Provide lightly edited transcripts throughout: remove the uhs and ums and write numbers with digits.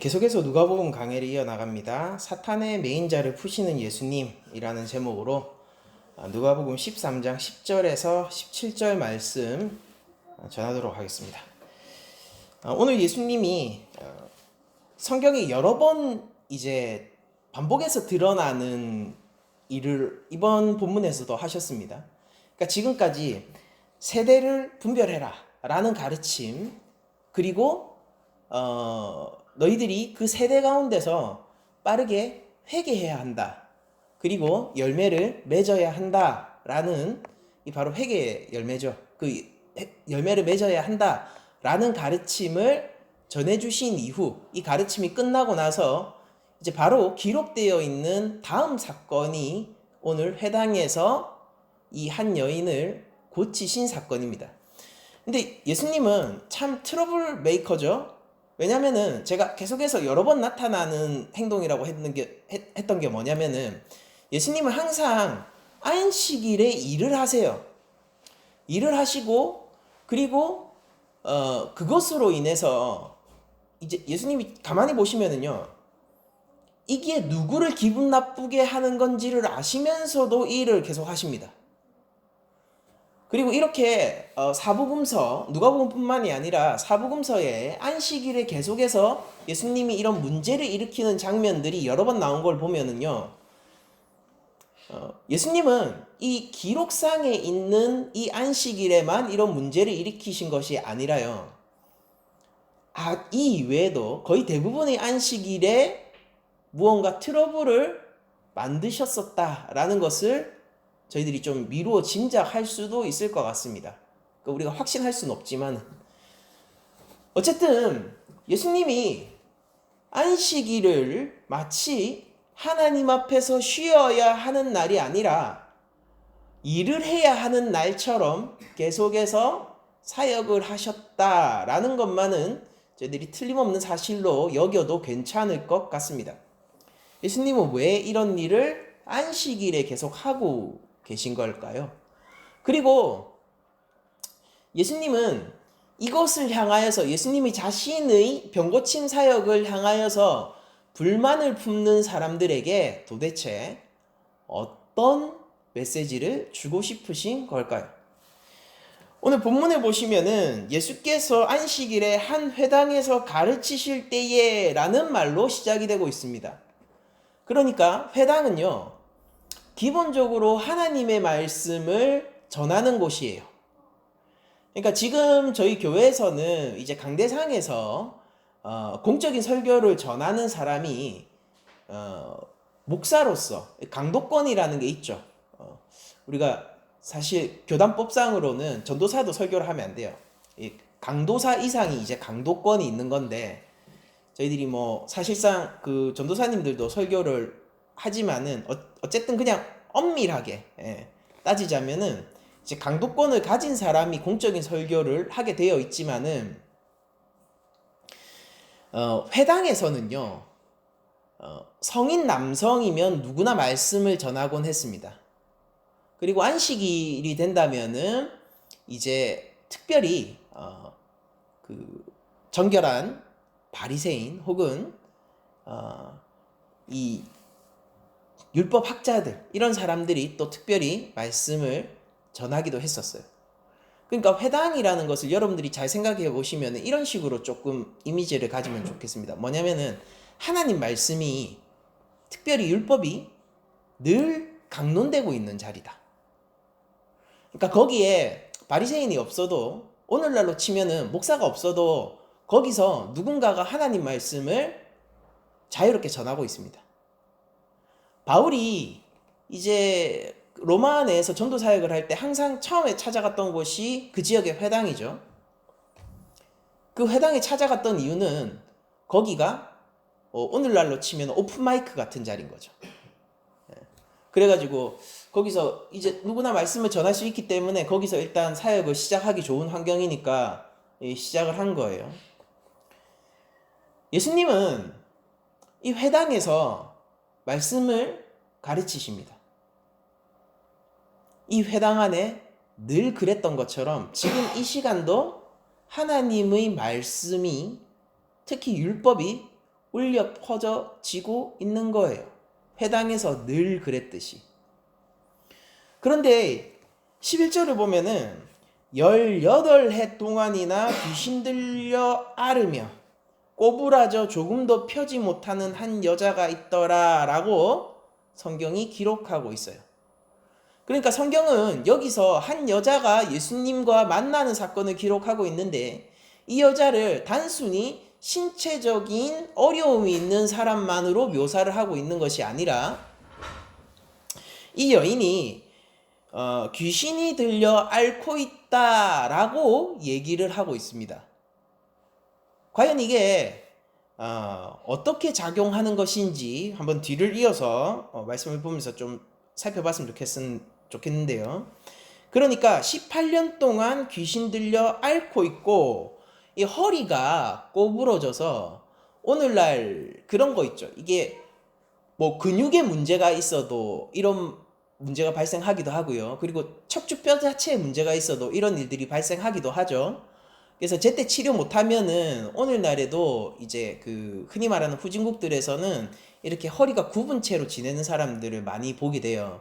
계속해서 누가복음 강해를 이어나갑니다. 사탄의 메인자를 푸시는 예수님이라는 제목으로 누가복음 13장 10절에서 17절 말씀 전하도록 하겠습니다. 오늘 예수님이 성경에 여러 번 이제 반복해서 드러나는 일을 이번 본문에서도 하셨습니다. 그러니까 지금까지 세대를 분별해라 라는 가르침, 그리고 너희들이 그 세대 가운데서 빠르게 회개해야 한다, 그리고 열매를 맺어야 한다라는, 이 바로 회개의 열매죠. 그 열매를 맺어야 한다라는 가르침을 전해주신 이후, 이 가르침이 끝나고 나서 이제 바로 기록되어 있는 다음 사건이 오늘 회당에서 이 한 여인을 고치신 사건입니다. 근데 예수님은 참 트러블 메이커죠. 왜냐면은 제가 계속해서 여러 번 나타나는 행동이라고 했던 게 뭐냐면은, 예수님은 항상 안식일에 일을 하세요. 일을 하시고, 그리고 그것으로 인해서 이제 예수님이 가만히 보시면은요, 이게 누구를 기분 나쁘게 하는 건지를 아시면서도 이 일을 계속 하십니다. 그리고 이렇게 사복음서, 누가복음뿐만이 아니라 사복음서에 안식일에 계속해서 예수님이 이런 문제를 일으키는 장면들이 여러 번 나온 걸 보면은요, 예수님은 이 기록상에 있는 이 안식일에만 이런 문제를 일으키신 것이 아니라요, 이 이외에도 거의 대부분의 안식일에 무언가 트러블을 만드셨었다라는 것을 저희들이 좀 미루어 짐작할 수도 있을 것 같습니다. 그러니까 우리가 확신할 수는 없지만, 어쨌든 예수님이 안식일을 마치 하나님 앞에서 쉬어야 하는 날이 아니라 일을 해야 하는 날처럼 계속해서 사역을 하셨다라는 것만은 저희들이 틀림없는 사실로 여겨도 괜찮을 것 같습니다. 예수님은 왜 이런 일을 안식일에 계속 하고 계신 걸까요? 그리고 예수님은 이것을 향하여서, 예수님이 자신의 병고침 사역을 향하여서 불만을 품는 사람들에게 도대체 어떤 메시지를 주고 싶으신 걸까요? 오늘 본문에 보시면은 예수께서 안식일에 한 회당에서 가르치실 때에 라는 말로 시작이 되고 있습니다. 그러니까 회당은요, 기본적으로 하나님의 말씀을 전하는 곳이에요. 그러니까 지금 저희 교회에서는 이제 강대상에서 공적인 설교를 전하는 사람이 목사로서 강도권이라는 게 있죠. 우리가 사실 교단법상으로는 전도사도 설교를 하면 안 돼요. 강도사 이상이 이제 강도권이 있는 건데, 저희들이 뭐 사실상 그 전도사님들도 설교를 하지만은 어쨌든 그냥 엄밀하게 따지자면은 이제 강도권을 가진 사람이 공적인 설교를 하게 되어 있지만은, 회당에서는요, 성인 남성이면 누구나 말씀을 전하곤 했습니다. 그리고 안식일이 된다면은 이제 특별히 그 정결한 바리새인 혹은 이 율법 학자들, 이런 사람들이 또 특별히 말씀을 전하기도 했었어요. 그러니까 회당이라는 것을 여러분들이 잘 생각해 보시면 이런 식으로 조금 이미지를 가지면 좋겠습니다. 뭐냐면은 하나님 말씀이, 특별히 율법이 늘 강론되고 있는 자리다. 그러니까 거기에 바리새인이 없어도, 오늘날로 치면은 목사가 없어도 거기서 누군가가 하나님 말씀을 자유롭게 전하고 있습니다. 바울이 이제 로마 내에서 전도 사역을 할 때 항상 처음에 찾아갔던 곳이 그 지역의 회당이죠. 그 회당에 찾아갔던 이유는 거기가 오늘날로 치면 오픈 마이크 같은 자리인 거죠. 그래가지고 거기서 이제 누구나 말씀을 전할 수 있기 때문에 거기서 일단 사역을 시작하기 좋은 환경이니까 시작을 한 거예요. 예수님은 이 회당에서 말씀을 가르치십니다. 이 회당 안에 늘 그랬던 것처럼 지금 이 시간도 하나님의 말씀이, 특히 율법이 울려 퍼져지고 있는 거예요. 회당에서 늘 그랬듯이. 그런데 11절을 보면은 18해 동안이나 귀신 들려 앓으며 꼬부라져 조금도 펴지 못하는 한 여자가 있더라 라고 성경이 기록하고 있어요. 그러니까 성경은 여기서 한 여자가 예수님과 만나는 사건을 기록하고 있는데 이 여자를 단순히 신체적인 어려움이 있는 사람만으로 묘사를 하고 있는 것이 아니라 이 여인이 귀신이 들려 앓고 있다라고 얘기를 하고 있습니다. 과연 이게 어떻게 작용하는 것인지 한번 뒤를 이어서 말씀을 보면서 좀 살펴봤으면 좋겠는데요. 그러니까 18년 동안 귀신 들려 앓고 있고 이 허리가 꼬부러져서 오늘날 그런 거 있죠. 이게 뭐 근육에 문제가 있어도 이런 문제가 발생하기도 하고요. 그리고 척추뼈 자체에 문제가 있어도 이런 일들이 발생하기도 하죠. 그래서 제때 치료 못하면은 오늘날에도 이제 그 흔히 말하는 후진국들에서는 이렇게 허리가 굽은 채로 지내는 사람들을 많이 보게 돼요.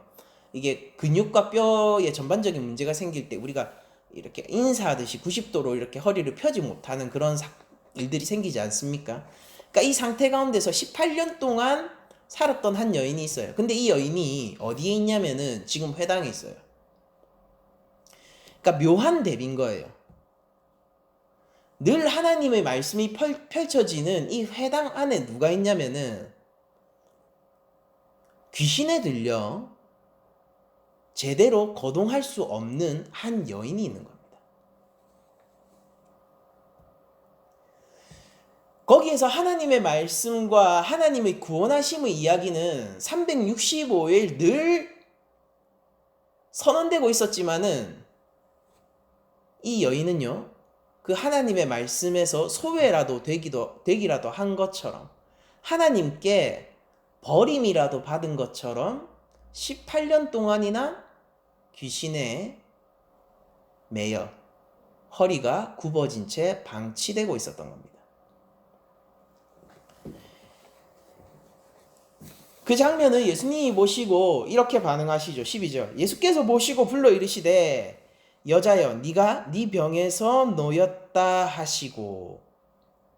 이게 근육과 뼈에 전반적인 문제가 생길 때 우리가 이렇게 인사하듯이 90도로 이렇게 허리를 펴지 못하는 그런 일들이 생기지 않습니까? 그러니까 이 상태 가운데서 18년 동안 살았던 한 여인이 있어요. 근데 이 여인이 어디에 있냐면은 지금 회당에 있어요. 그러니까 묘한 대비인 거예요. 늘 하나님의 말씀이 펼쳐지는 이 회당 안에 누가 있냐면은 귀신에 들려 제대로 거동할 수 없는 한 여인이 있는 겁니다. 거기에서 하나님의 말씀과 하나님의 구원하심의 이야기는 365일 늘 선언되고 있었지만은 이 여인은요, 그 하나님의 말씀에서 소외라도 되기라도 한 것처럼 하나님께 버림이라도 받은 것처럼 18년 동안이나 귀신에 매여 허리가 굽어진 채 방치되고 있었던 겁니다. 그 장면을 예수님이 보시고 이렇게 반응하시죠. 12절. 예수께서 보시고 불러 이르시되 여자여 네가 네 병에서 놓였다 하시고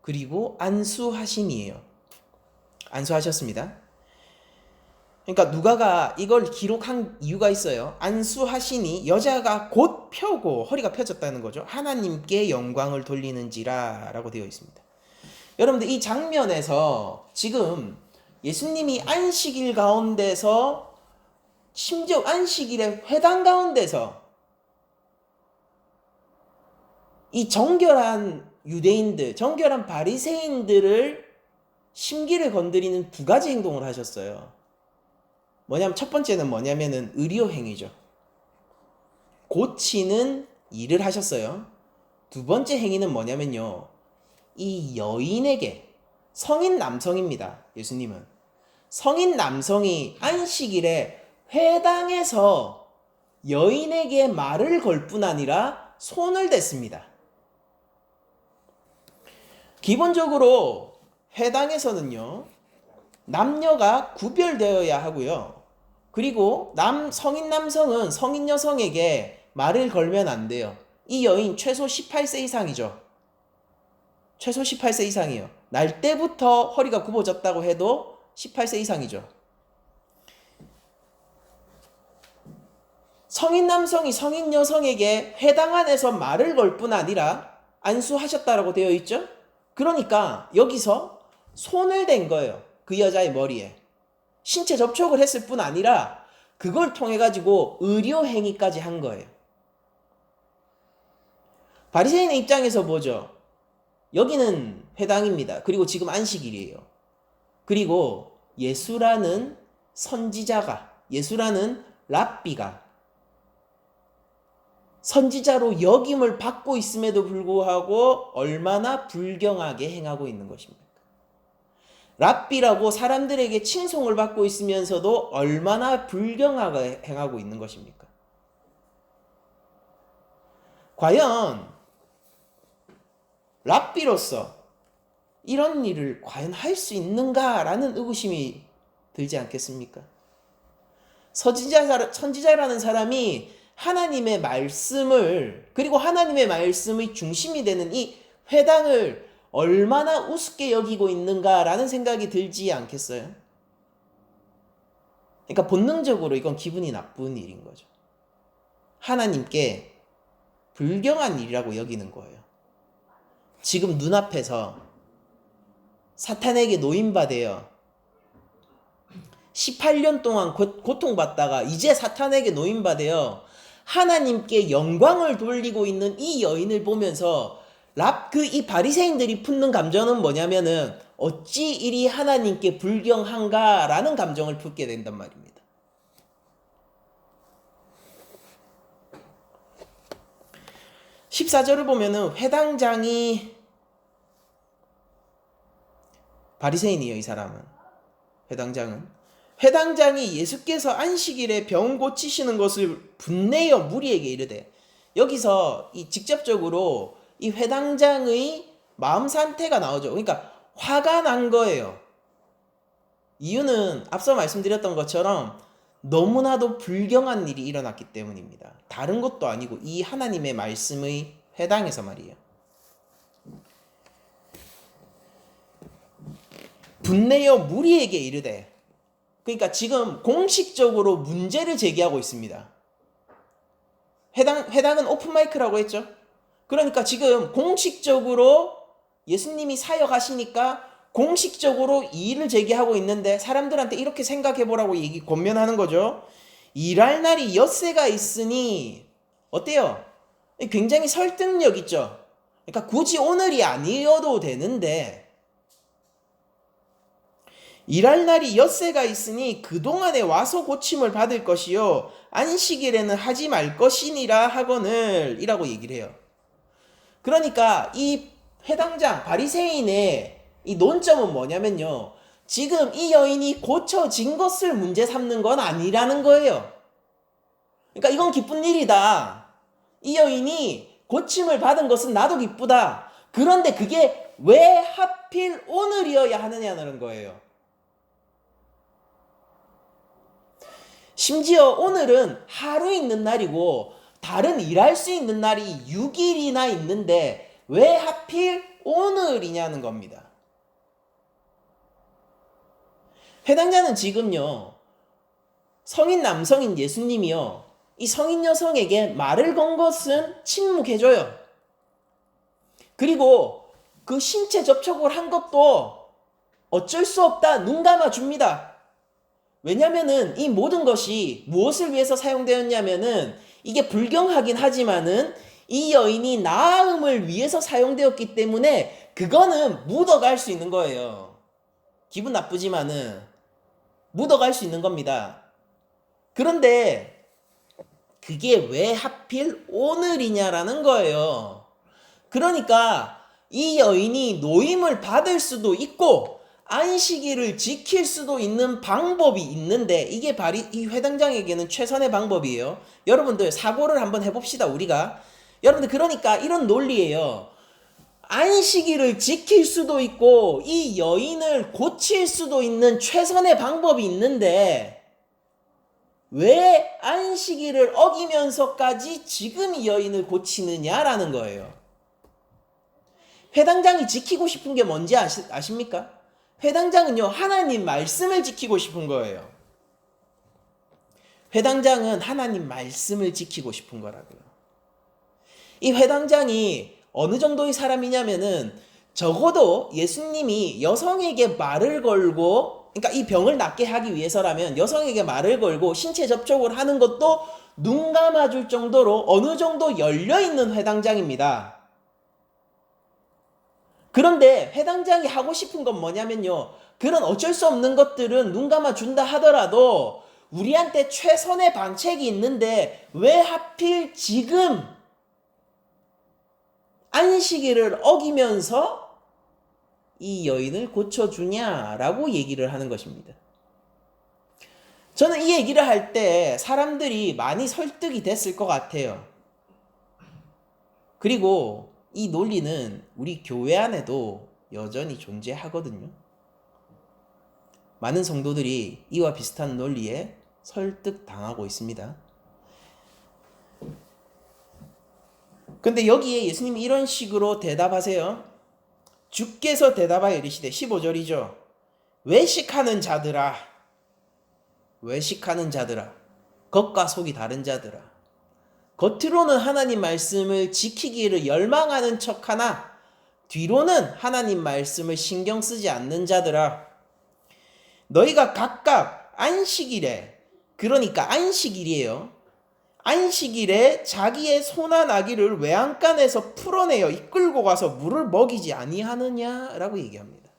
그리고 안수하시니에요. 안수하셨습니다. 그러니까 누가가 이걸 기록한 이유가 있어요. 안수하시니 여자가 곧 펴고 허리가 펴졌다는 거죠. 하나님께 영광을 돌리는지라 라고 되어 있습니다. 여러분들 이 장면에서 지금 예수님이 안식일 가운데서 심지어 안식일의 회당 가운데서 이 정결한 유대인들, 정결한 바리새인들을 심기를 건드리는 두 가지 행동을 하셨어요. 첫 번째는 뭐냐면은 의료 행위죠. 고치는 일을 하셨어요. 두 번째 행위는 뭐냐면요. 이 여인에게 성인 남성입니다. 예수님은 성인 남성이 안식일에 회당에서 여인에게 말을 걸 뿐 아니라 손을 댔습니다. 기본적으로 회당에서는요, 남녀가 구별되어야 하고요. 그리고 성인 남성은 성인 여성에게 말을 걸면 안 돼요. 이 여인 최소 18세 이상이죠. 최소 18세 이상이에요. 날 때부터 허리가 굽어졌다고 해도 18세 이상이죠. 성인 남성이 성인 여성에게 회당 안에서 말을 걸 뿐 아니라 안수하셨다라고 되어 있죠. 그러니까 여기서 손을 댄 거예요. 그 여자의 머리에. 신체 접촉을 했을 뿐 아니라 그걸 통해 가지고 의료 행위까지 한 거예요. 바리새인의 입장에서 뭐죠? 여기는 회당입니다. 그리고 지금 안식일이에요. 그리고 예수라는 선지자가, 예수라는 랍비가 선지자로 역임을 받고 있음에도 불구하고 얼마나 불경하게 행하고 있는 것입니까? 랍비라고 사람들에게 칭송을 받고 있으면서도 얼마나 불경하게 행하고 있는 것입니까? 과연 랍비로서 이런 일을 과연 할 수 있는가라는 의구심이 들지 않겠습니까? 선지자라는 사람이 하나님의 말씀을, 그리고 하나님의 말씀의 중심이 되는 이 회당을 얼마나 우습게 여기고 있는가라는 생각이 들지 않겠어요? 그러니까 본능적으로 이건 기분이 나쁜 일인 거죠. 하나님께 불경한 일이라고 여기는 거예요. 지금 눈앞에서 사탄에게 노임받아요. 18년 동안 고통받다가 이제 사탄에게 노임받아요. 하나님께 영광을 돌리고 있는 이 여인을 보면서 이 바리새인들이 품는 감정은 뭐냐면은 어찌 이리 하나님께 불경한가라는 감정을 품게 된단 말입니다. (14절을) 보면은 회당장이 바리새인이에요. 이 사람은. 회당장이 예수께서 안식일에 병 고치시는 것을 분내어 무리에게 이르되, 여기서 이 직접적으로 이 회당장의 마음 상태가 나오죠. 그러니까 화가 난 거예요. 이유는 앞서 말씀드렸던 것처럼 너무나도 불경한 일이 일어났기 때문입니다. 다른 것도 아니고 이 하나님의 말씀의 회당에서 말이에요. 분내어 무리에게 이르되, 그러니까 지금 공식적으로 문제를 제기하고 있습니다. 회당은 오픈마이크라고 했죠. 그러니까 지금 공식적으로 예수님이 사역하시니까 공식적으로 이의를 제기하고 있는데, 사람들한테 이렇게 생각해보라고 권면하는 거죠. 일할 날이 엿새가 있으니 어때요? 굉장히 설득력 있죠. 그러니까 굳이 오늘이 아니어도 되는데, 일할 날이 엿새가 있으니 그동안에 와서 고침을 받을 것이요 안식일에는 하지 말 것이니라 하거늘 이라고 얘기를 해요. 그러니까 이 회당장 바리새인의 이 논점은 뭐냐면요, 지금 이 여인이 고쳐진 것을 문제 삼는 건 아니라는 거예요. 그러니까 이건 기쁜 일이다. 이 여인이 고침을 받은 것은 나도 기쁘다. 그런데 그게 왜 하필 오늘이어야 하느냐는 거예요. 심지어 오늘은 하루 있는 날이고 다른 일할 수 있는 날이 6일이나 있는데 왜 하필 오늘이냐는 겁니다. 회당자는 지금요, 성인 남성인 예수님이요, 이 성인 여성에게 말을 건 것은 침묵해줘요. 그리고 그 신체 접촉을 한 것도 어쩔 수 없다, 눈 감아줍니다. 왜냐면은 이 모든 것이 무엇을 위해서 사용되었냐면은, 이게 불경하긴 하지만은 이 여인이 나음을 위해서 사용되었기 때문에 그거는 묻어갈 수 있는 거예요. 기분 나쁘지만은 묻어갈 수 있는 겁니다. 그런데 그게 왜 하필 오늘이냐라는 거예요. 그러니까 이 여인이 노임을 받을 수도 있고 안식일을 지킬 수도 있는 방법이 있는데, 이게 이 회당장에게는 최선의 방법이에요. 여러분들 사고를 한번 해봅시다. 여러분들, 그러니까 이런 논리예요. 안식일을 지킬 수도 있고 이 여인을 고칠 수도 있는 최선의 방법이 있는데 왜 안식일을 어기면서까지 지금 이 여인을 고치느냐라는 거예요. 회당장이 지키고 싶은 게 뭔지 아십니까? 회당장은요, 하나님 말씀을 지키고 싶은 거예요. 회당장은 하나님 말씀을 지키고 싶은 거라고요. 이 회당장이 어느 정도의 사람이냐면은, 적어도 예수님이 여성에게 말을 걸고, 그러니까 이 병을 낫게 하기 위해서라면 여성에게 말을 걸고 신체 접촉을 하는 것도 눈 감아줄 정도로 어느 정도 열려있는 회당장입니다. 그런데 회당장이 하고 싶은 건 뭐냐면요, 그런 어쩔 수 없는 것들은 눈 감아준다 하더라도 우리한테 최선의 방책이 있는데 왜 하필 지금 안식일을 어기면서 이 여인을 고쳐주냐라고 얘기를 하는 것입니다. 저는 이 얘기를 할 때 사람들이 많이 설득이 됐을 것 같아요. 그리고 이 논리는 우리 교회 안에도 여전히 존재하거든요. 많은 성도들이 이와 비슷한 논리에 설득당하고 있습니다. 근데 여기에 예수님이 이런 식으로 대답하세요. 주께서 대답하여 이르시되 15절이죠. 외식하는 자들아, 외식하는 자들아, 겉과 속이 다른 자들아, 겉으로는 하나님 말씀을 지키기를 열망하는 척하나 뒤로는 하나님 말씀을 신경 쓰지 않는 자들아, 너희가 각각 안식일에, 그러니까 안식일이에요. 안식일에 자기의 소나 나귀를 외양간에서 풀어내어 이끌고 가서 물을 먹이지 아니하느냐라고 얘기합니다.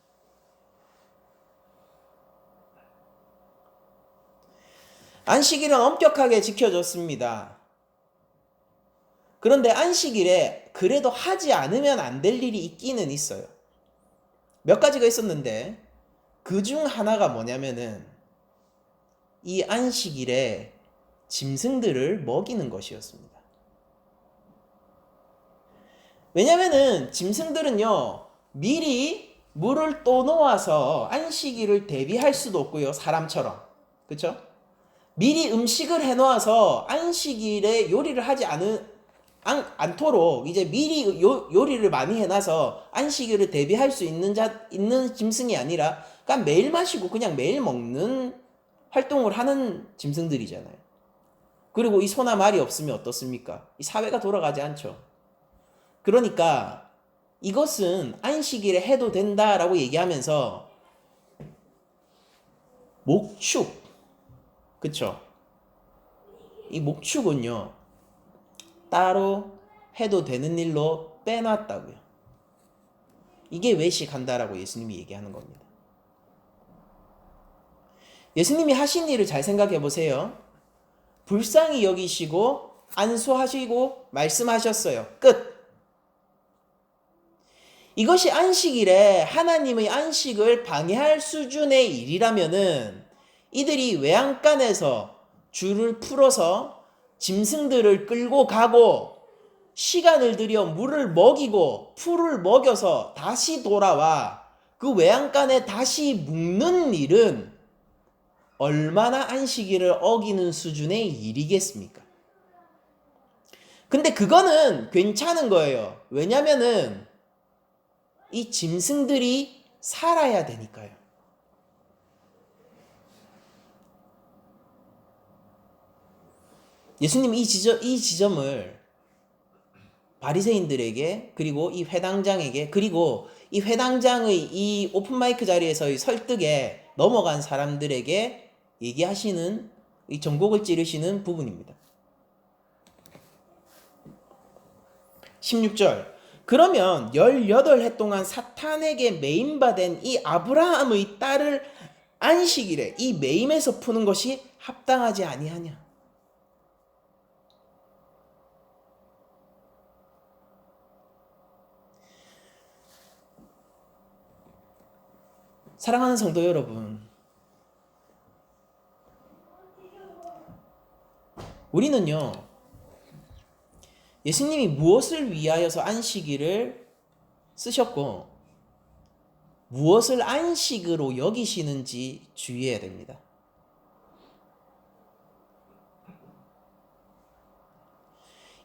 안식일은 엄격하게 지켜졌습니다. 그런데 안식일에 그래도 하지 않으면 안 될 일이 있기는 있어요. 몇 가지가 있었는데 그 중 하나가 뭐냐면은 이 안식일에 짐승들을 먹이는 것이었습니다. 왜냐면은 짐승들은요, 미리 물을 떠놓아서 안식일을 대비할 수도 없고요, 사람처럼. 그쵸? 미리 음식을 해놓아서 안식일에 요리를 하지 않도록 이제 미리 요리를 많이 해놔서 안식일을 대비할 수 있는 짐승이 아니라 그냥 매일 마시고 그냥 매일 먹는 활동을 하는 짐승들이잖아요. 그리고 이 소나 말이 없으면 어떻습니까? 이 사회가 돌아가지 않죠. 그러니까 이것은 안식일에 해도 된다라고 얘기하면서 목축, 그쵸? 이 목축은요, 따로 해도 되는 일로 빼놨다고요. 이게 외식한다라고 예수님이 얘기하는 겁니다. 예수님이 하신 일을 잘 생각해 보세요. 불쌍히 여기시고 안수하시고 말씀하셨어요. 끝. 이것이 안식일에 하나님의 안식을 방해할 수준의 일이라면은 이들이 외양간에서 줄을 풀어서 짐승들을 끌고 가고 시간을 들여 물을 먹이고 풀을 먹여서 다시 돌아와 그 외양간에 다시 묵는 일은 얼마나 안식일을 어기는 수준의 일이겠습니까? 근데 그거는 괜찮은 거예요. 왜냐면은 이 짐승들이 살아야 되니까요. 예수님 이 지점을 바리새인들에게 그리고 이 회당장에게 그리고 이 회당장의 이 오픈마이크 자리에서의 설득에 넘어간 사람들에게 얘기하시는 이 전곡을 찌르시는 부분입니다. 16절. 그러면 18해 동안 사탄에게 매임받은 이 아브라함의 딸을 안식일에 이 매임에서 푸는 것이 합당하지 아니하냐? 사랑하는 성도 여러분, 우리는요, 예수님이 무엇을 위하여서 안식일을 쓰셨고 무엇을 안식으로 여기시는지 주의해야 됩니다.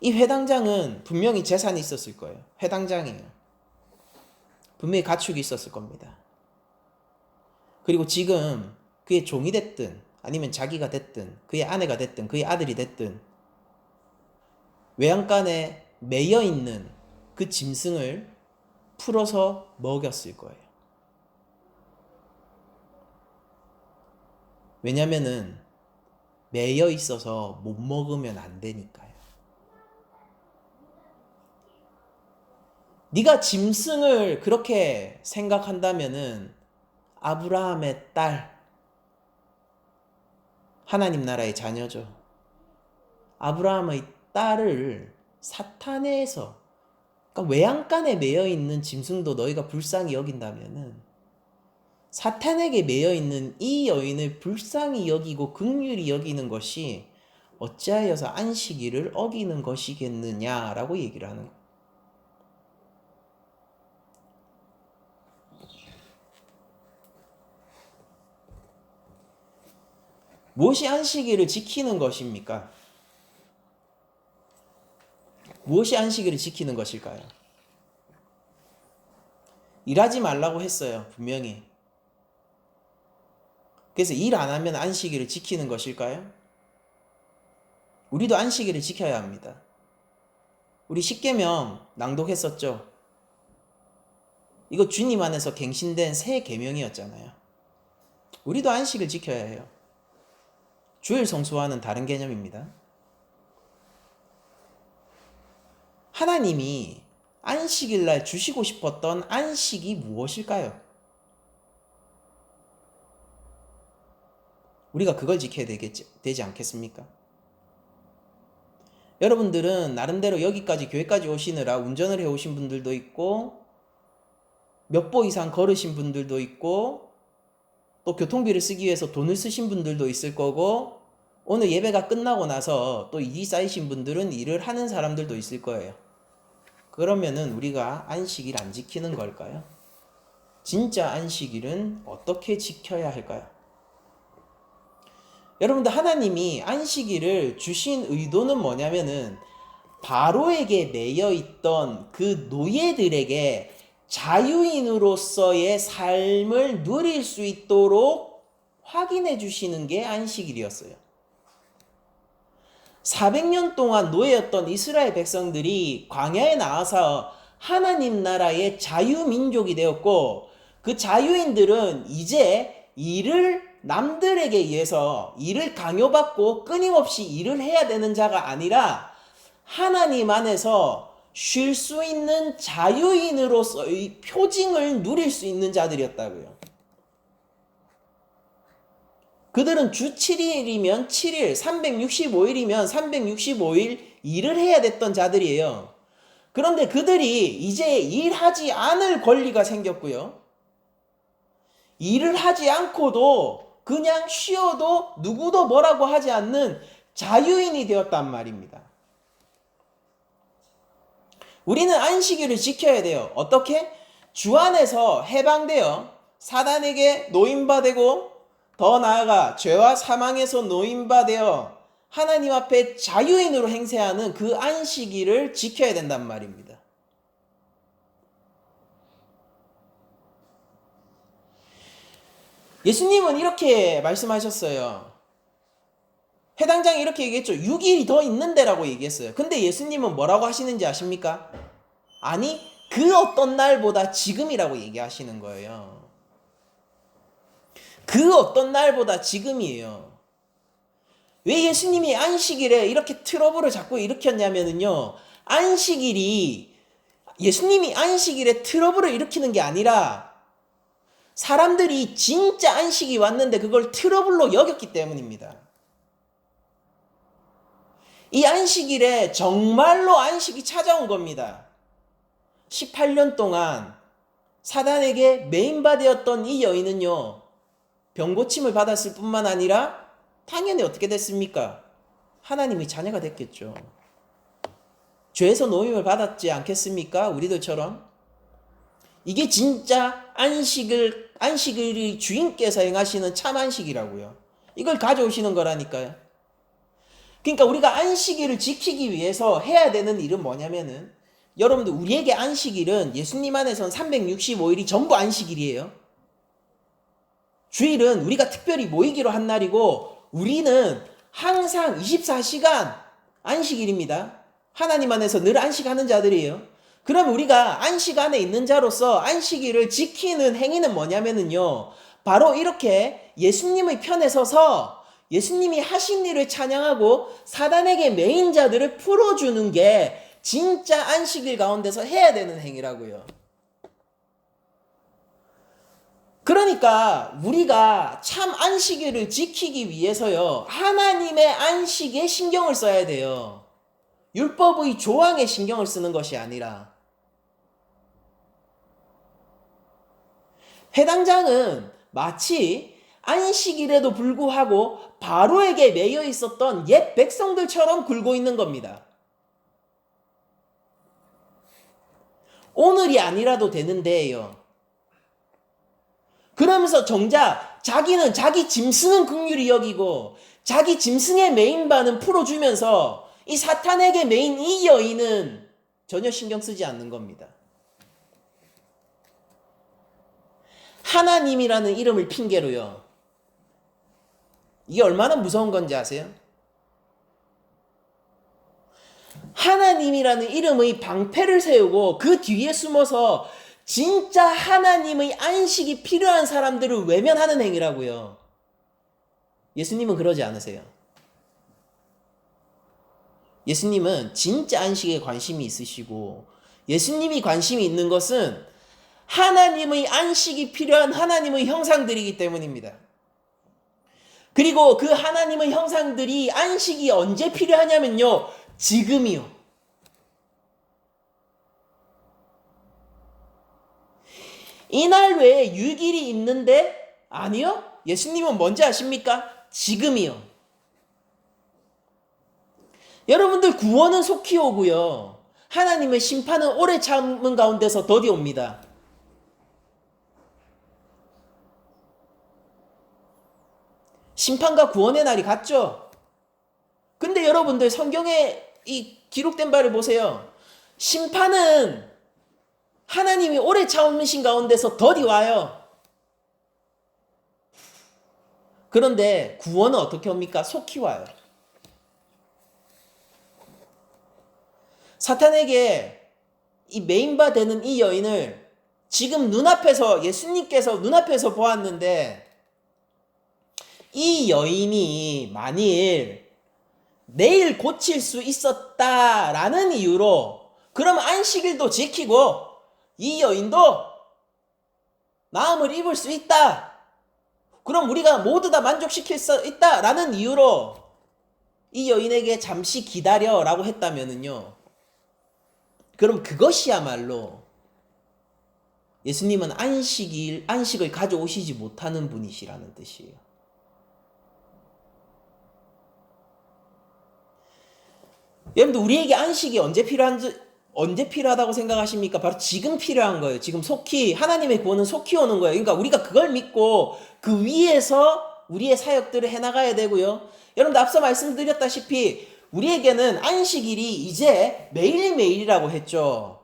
이 회당장은 분명히 재산이 있었을 거예요. 회당장이에요. 분명히 가축이 있었을 겁니다. 그리고 지금 그의 종이 됐든 아니면 자기가 됐든 그의 아내가 됐든 그의 아들이 됐든 외양간에 매여 있는 그 짐승을 풀어서 먹였을 거예요. 왜냐면은 매여 있어서 못 먹으면 안 되니까요. 네가 짐승을 그렇게 생각한다면은 아브라함의 딸, 하나님 나라의 자녀죠. 아브라함의 딸을 사탄에서, 그러니까 외양간에 매여 있는 짐승도 너희가 불쌍히 여긴다면은 사탄에게 매여 있는 이 여인을 불쌍히 여기고 긍휼히 여기는 것이 어찌하여서 안식일을 어기는 것이겠느냐라고 얘기를 하는 거예요. 무엇이 안식일을 지키는 것입니까? 무엇이 안식일을 지키는 것일까요? 일하지 말라고 했어요. 분명히. 그래서 일 안 하면 안식일을 지키는 것일까요? 우리도 안식일을 지켜야 합니다. 우리 십계명 낭독했었죠. 이거 주님 안에서 갱신된 새 계명이었잖아요. 우리도 안식을 지켜야 해요. 주일 성수와는 다른 개념입니다. 하나님이 안식일날 주시고 싶었던 안식이 무엇일까요? 우리가 그걸 지켜야 되지 않겠습니까? 여러분들은 나름대로 여기까지 교회까지 오시느라 운전을 해오신 분들도 있고 몇 보 이상 걸으신 분들도 있고 또 교통비를 쓰기 위해서 돈을 쓰신 분들도 있을 거고 오늘 예배가 끝나고 나서 또 일이 쌓이신 분들은 일을 하는 사람들도 있을 거예요. 그러면은 우리가 안식일 안 지키는 걸까요? 진짜 안식일은 어떻게 지켜야 할까요? 여러분들 하나님이 안식일을 주신 의도는 뭐냐면은 바로에게 매여 있던 그 노예들에게 자유인으로서의 삶을 누릴 수 있도록 확인해 주시는 게 안식일이었어요. 400년 동안 노예였던 이스라엘 백성들이 광야에 나와서 하나님 나라의 자유민족이 되었고 그 자유인들은 이제 일을 남들에게 의해서 일을 강요받고 끊임없이 일을 해야 되는 자가 아니라 하나님 안에서 쉴 수 있는 자유인으로서의 표징을 누릴 수 있는 자들이었다고요. 그들은 주 7일이면 7일, 365일이면 365일 일을 해야 됐던 자들이에요. 그런데 그들이 이제 일하지 않을 권리가 생겼고요. 일을 하지 않고도 그냥 쉬어도 누구도 뭐라고 하지 않는 자유인이 되었단 말입니다. 우리는 안식일을 지켜야 돼요. 어떻게? 주 안에서 해방되어 사단에게 노임받고 더 나아가 죄와 사망에서 노임받아 하나님 앞에 자유인으로 행세하는 그 안식일을 지켜야 된단 말입니다. 예수님은 이렇게 말씀하셨어요. 해당장에 이렇게 얘기했죠. 6일이 더 있는데라고 얘기했어요. 근데 예수님은 뭐라고 하시는지 아십니까? 아니, 그 어떤 날보다 지금이라고 얘기하시는 거예요. 그 어떤 날보다 지금이에요. 왜 예수님이 안식일에 이렇게 트러블을 자꾸 일으켰냐면요. 예수님이 안식일에 트러블을 일으키는 게 아니라 사람들이 진짜 안식이 왔는데 그걸 트러블로 여겼기 때문입니다. 이 안식일에 정말로 안식이 찾아온 겁니다. 18년 동안 사단에게 메인바디였던 이 여인은요. 병고침을 받았을 뿐만 아니라 당연히 어떻게 됐습니까? 하나님의 자녀가 됐겠죠. 죄에서 노임을 받았지 않겠습니까? 우리들처럼. 이게 진짜 안식일이 주인께서 행하시는 참 안식이라고요. 이걸 가져오시는 거라니까요. 그러니까 우리가 안식일을 지키기 위해서 해야 되는 일은 뭐냐면은 여러분들 우리에게 안식일은 예수님 안에서는 365일이 전부 안식일이에요. 주일은 우리가 특별히 모이기로 한 날이고 우리는 항상 24시간 안식일입니다. 하나님 안에서 늘 안식하는 자들이에요. 그럼 우리가 안식 안에 있는 자로서 안식일을 지키는 행위는 뭐냐면요. 바로 이렇게 예수님의 편에 서서 예수님이 하신 일을 찬양하고 사단에게 매인 자들을 풀어주는 게 진짜 안식일 가운데서 해야 되는 행위라고요. 그러니까 우리가 참 안식일을 지키기 위해서요. 하나님의 안식에 신경을 써야 돼요. 율법의 조항에 신경을 쓰는 것이 아니라. 해당장은 마치 안식일에도 불구하고 바로에게 매여 있었던 옛 백성들처럼 굴고 있는 겁니다. 오늘이 아니라도 되는데요. 그러면서 정작 자기는 자기 짐승은 긍휼히 여기고 자기 짐승의 메인반은 풀어주면서 이 사탄에게 메인 이 여인은 전혀 신경 쓰지 않는 겁니다. 하나님이라는 이름을 핑계로요. 이게 얼마나 무서운 건지 아세요? 하나님이라는 이름의 방패를 세우고 그 뒤에 숨어서 진짜 하나님의 안식이 필요한 사람들을 외면하는 행위라고요. 예수님은 그러지 않으세요. 예수님은 진짜 안식에 관심이 있으시고 예수님이 관심이 있는 것은 하나님의 안식이 필요한 하나님의 형상들이기 때문입니다. 그리고 그 하나님의 형상들이 안식이 언제 필요하냐면요. 지금이요. 이날 외에 6일이 있는데 아니요. 예수님은 뭔지 아십니까? 지금이요. 여러분들 구원은 속히 오고요. 하나님의 심판은 오래 참은 가운데서 더디 옵니다. 심판과 구원의 날이 같죠? 근데 여러분들 성경에 이 기록된 바를 보세요. 심판은 하나님이 오래 참으신 가운데서 더디 와요. 그런데 구원은 어떻게 옵니까? 속히 와요. 사탄에게 이 메인바 되는 이 여인을 지금 눈앞에서 예수님께서 눈앞에서 보았는데 이 여인이 만일 내일 고칠 수 있었다라는 이유로 그럼 안식일도 지키고 이 여인도 마음을 입을 수 있다. 그럼 우리가 모두 다 만족시킬 수 있다라는 이유로 이 여인에게 잠시 기다려라고 했다면은요. 그럼 그것이야말로 예수님은 안식을 가져오시지 못하는 분이시라는 뜻이에요. 여러분들 우리에게 안식이 언제 필요하다고 생각하십니까? 바로 지금 필요한 거예요. 지금 속히 하나님의 구원은 속히 오는 거예요. 그러니까 우리가 그걸 믿고 그 위에서 우리의 사역들을 해나가야 되고요. 여러분들 앞서 말씀드렸다시피 우리에게는 안식일이 이제 매일매일이라고 했죠.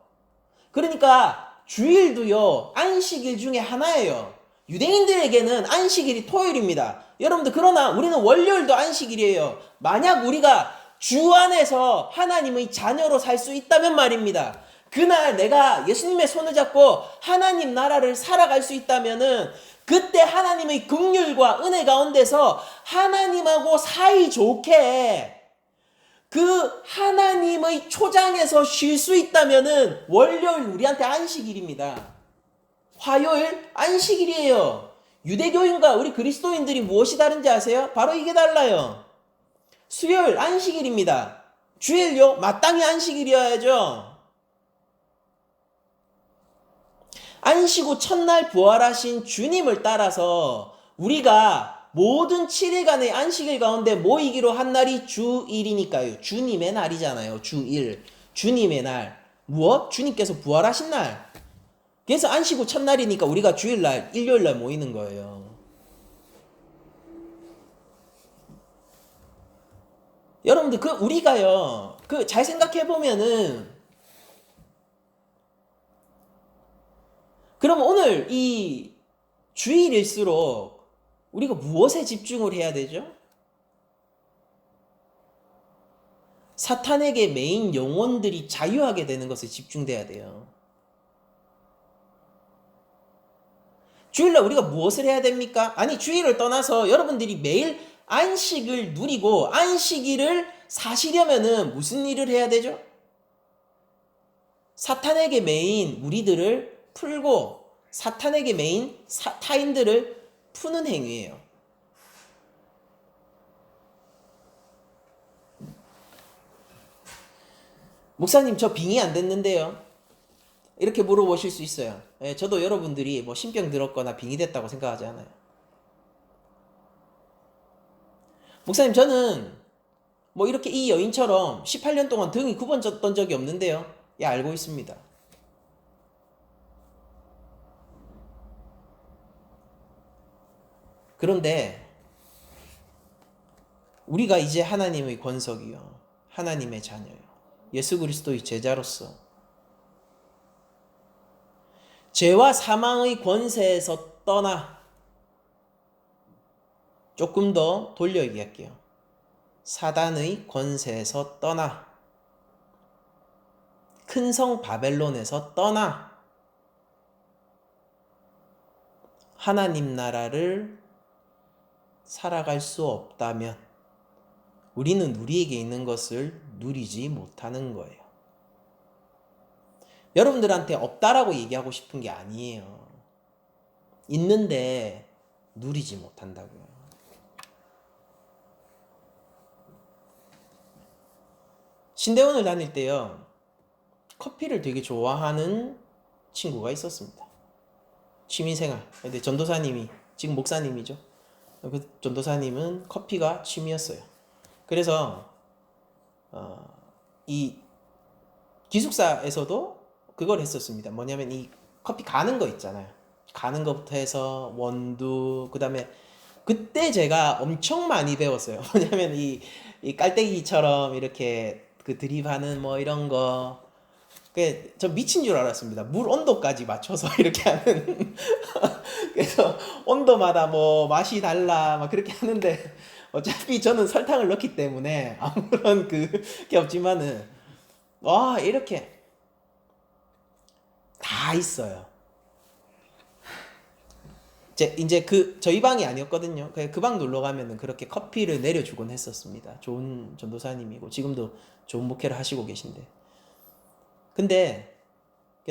그러니까 주일도요. 안식일 중에 하나예요. 유대인들에게는 안식일이 토요일입니다. 여러분들 그러나 우리는 월요일도 안식일이에요. 만약 우리가 주 안에서 하나님의 자녀로 살 수 있다면 말입니다. 그날 내가 예수님의 손을 잡고 하나님 나라를 살아갈 수 있다면은 그때 하나님의 긍휼과 은혜 가운데서 하나님하고 사이좋게 그 하나님의 초장에서 쉴 수 있다면은 월요일 우리한테 안식일입니다. 화요일 안식일이에요. 유대교인과 우리 그리스도인들이 무엇이 다른지 아세요? 바로 이게 달라요. 수요일 안식일입니다. 주일요? 마땅히 안식일이어야죠. 안식 후 첫날 부활하신 주님을 따라서 우리가 모든 7일간의 안식일 가운데 모이기로 한 날이 주일이니까요. 주님의 날이잖아요. 주일. 주님의 날. 무엇? 주님께서 부활하신 날. 그래서 안식 후 첫날이니까 우리가 주일날, 일요일날 모이는 거예요. 여러분들 우리가요. 잘 생각해 보면은 그럼 오늘 이 주일일수록 우리가 무엇에 집중을 해야 되죠? 사탄에게 메인 영혼들이 자유하게 되는 것에 집중돼야 돼요. 주일날 우리가 무엇을 해야 됩니까? 아니 주일을 떠나서 여러분들이 매일 안식을 누리고 안식일을 사시려면은 무슨 일을 해야 되죠? 사탄에게 메인 우리들을 풀고 사탄에게 메인 타인들을 푸는 행위예요. 목사님 저 빙의 안 됐는데요. 이렇게 물어보실 수 있어요. 예, 저도 여러분들이 뭐 신병 들었거나 빙의 됐다고 생각하지 않아요. 목사님 저는 뭐 이렇게 이 여인처럼 18년 동안 등이 굽어졌던 적이 없는데요. 예, 알고 있습니다. 그런데 우리가 이제 하나님의 권속이요, 하나님의 자녀요, 예수 그리스도의 제자로서 죄와 사망의 권세에서 떠나, 조금 더 돌려 얘기할게요. 사단의 권세에서 떠나, 큰 성 바벨론에서 떠나 하나님 나라를 살아갈 수 없다면 우리는 우리에게 있는 것을 누리지 못하는 거예요. 여러분들한테 없다라고 얘기하고 싶은 게 아니에요. 있는데 누리지 못한다고요. 신대원을 다닐 때요, 커피를 되게 좋아하는 친구가 있었습니다. 취미생활. 근데 전도사님이, 지금 목사님이죠. 그 전도사님은 커피가 취미였어요. 그래서 이 기숙사에서도 그걸 했었습니다. 뭐냐면 이 커피 가는 거 있잖아요. 가는 것부터 해서 원두, 그 다음에 그때 제가 엄청 많이 배웠어요. 뭐냐면 이 깔때기처럼 이렇게 그 드립하는 뭐 이런 거. 저 미친 줄 알았습니다. 물 온도까지 맞춰서 이렇게 하는. 그래서 온도마다 뭐 맛이 달라 막 그렇게 하는데, 어차피 저는 설탕을 넣기 때문에 아무런 그게 없지만은, 와, 이렇게 다 있어요. 이제 저희 방이 아니었거든요. 그 방 놀러 가면은 그렇게 커피를 내려주곤 했었습니다. 좋은 전도사님이고 지금도 좋은 목회를 하시고 계신데. 근데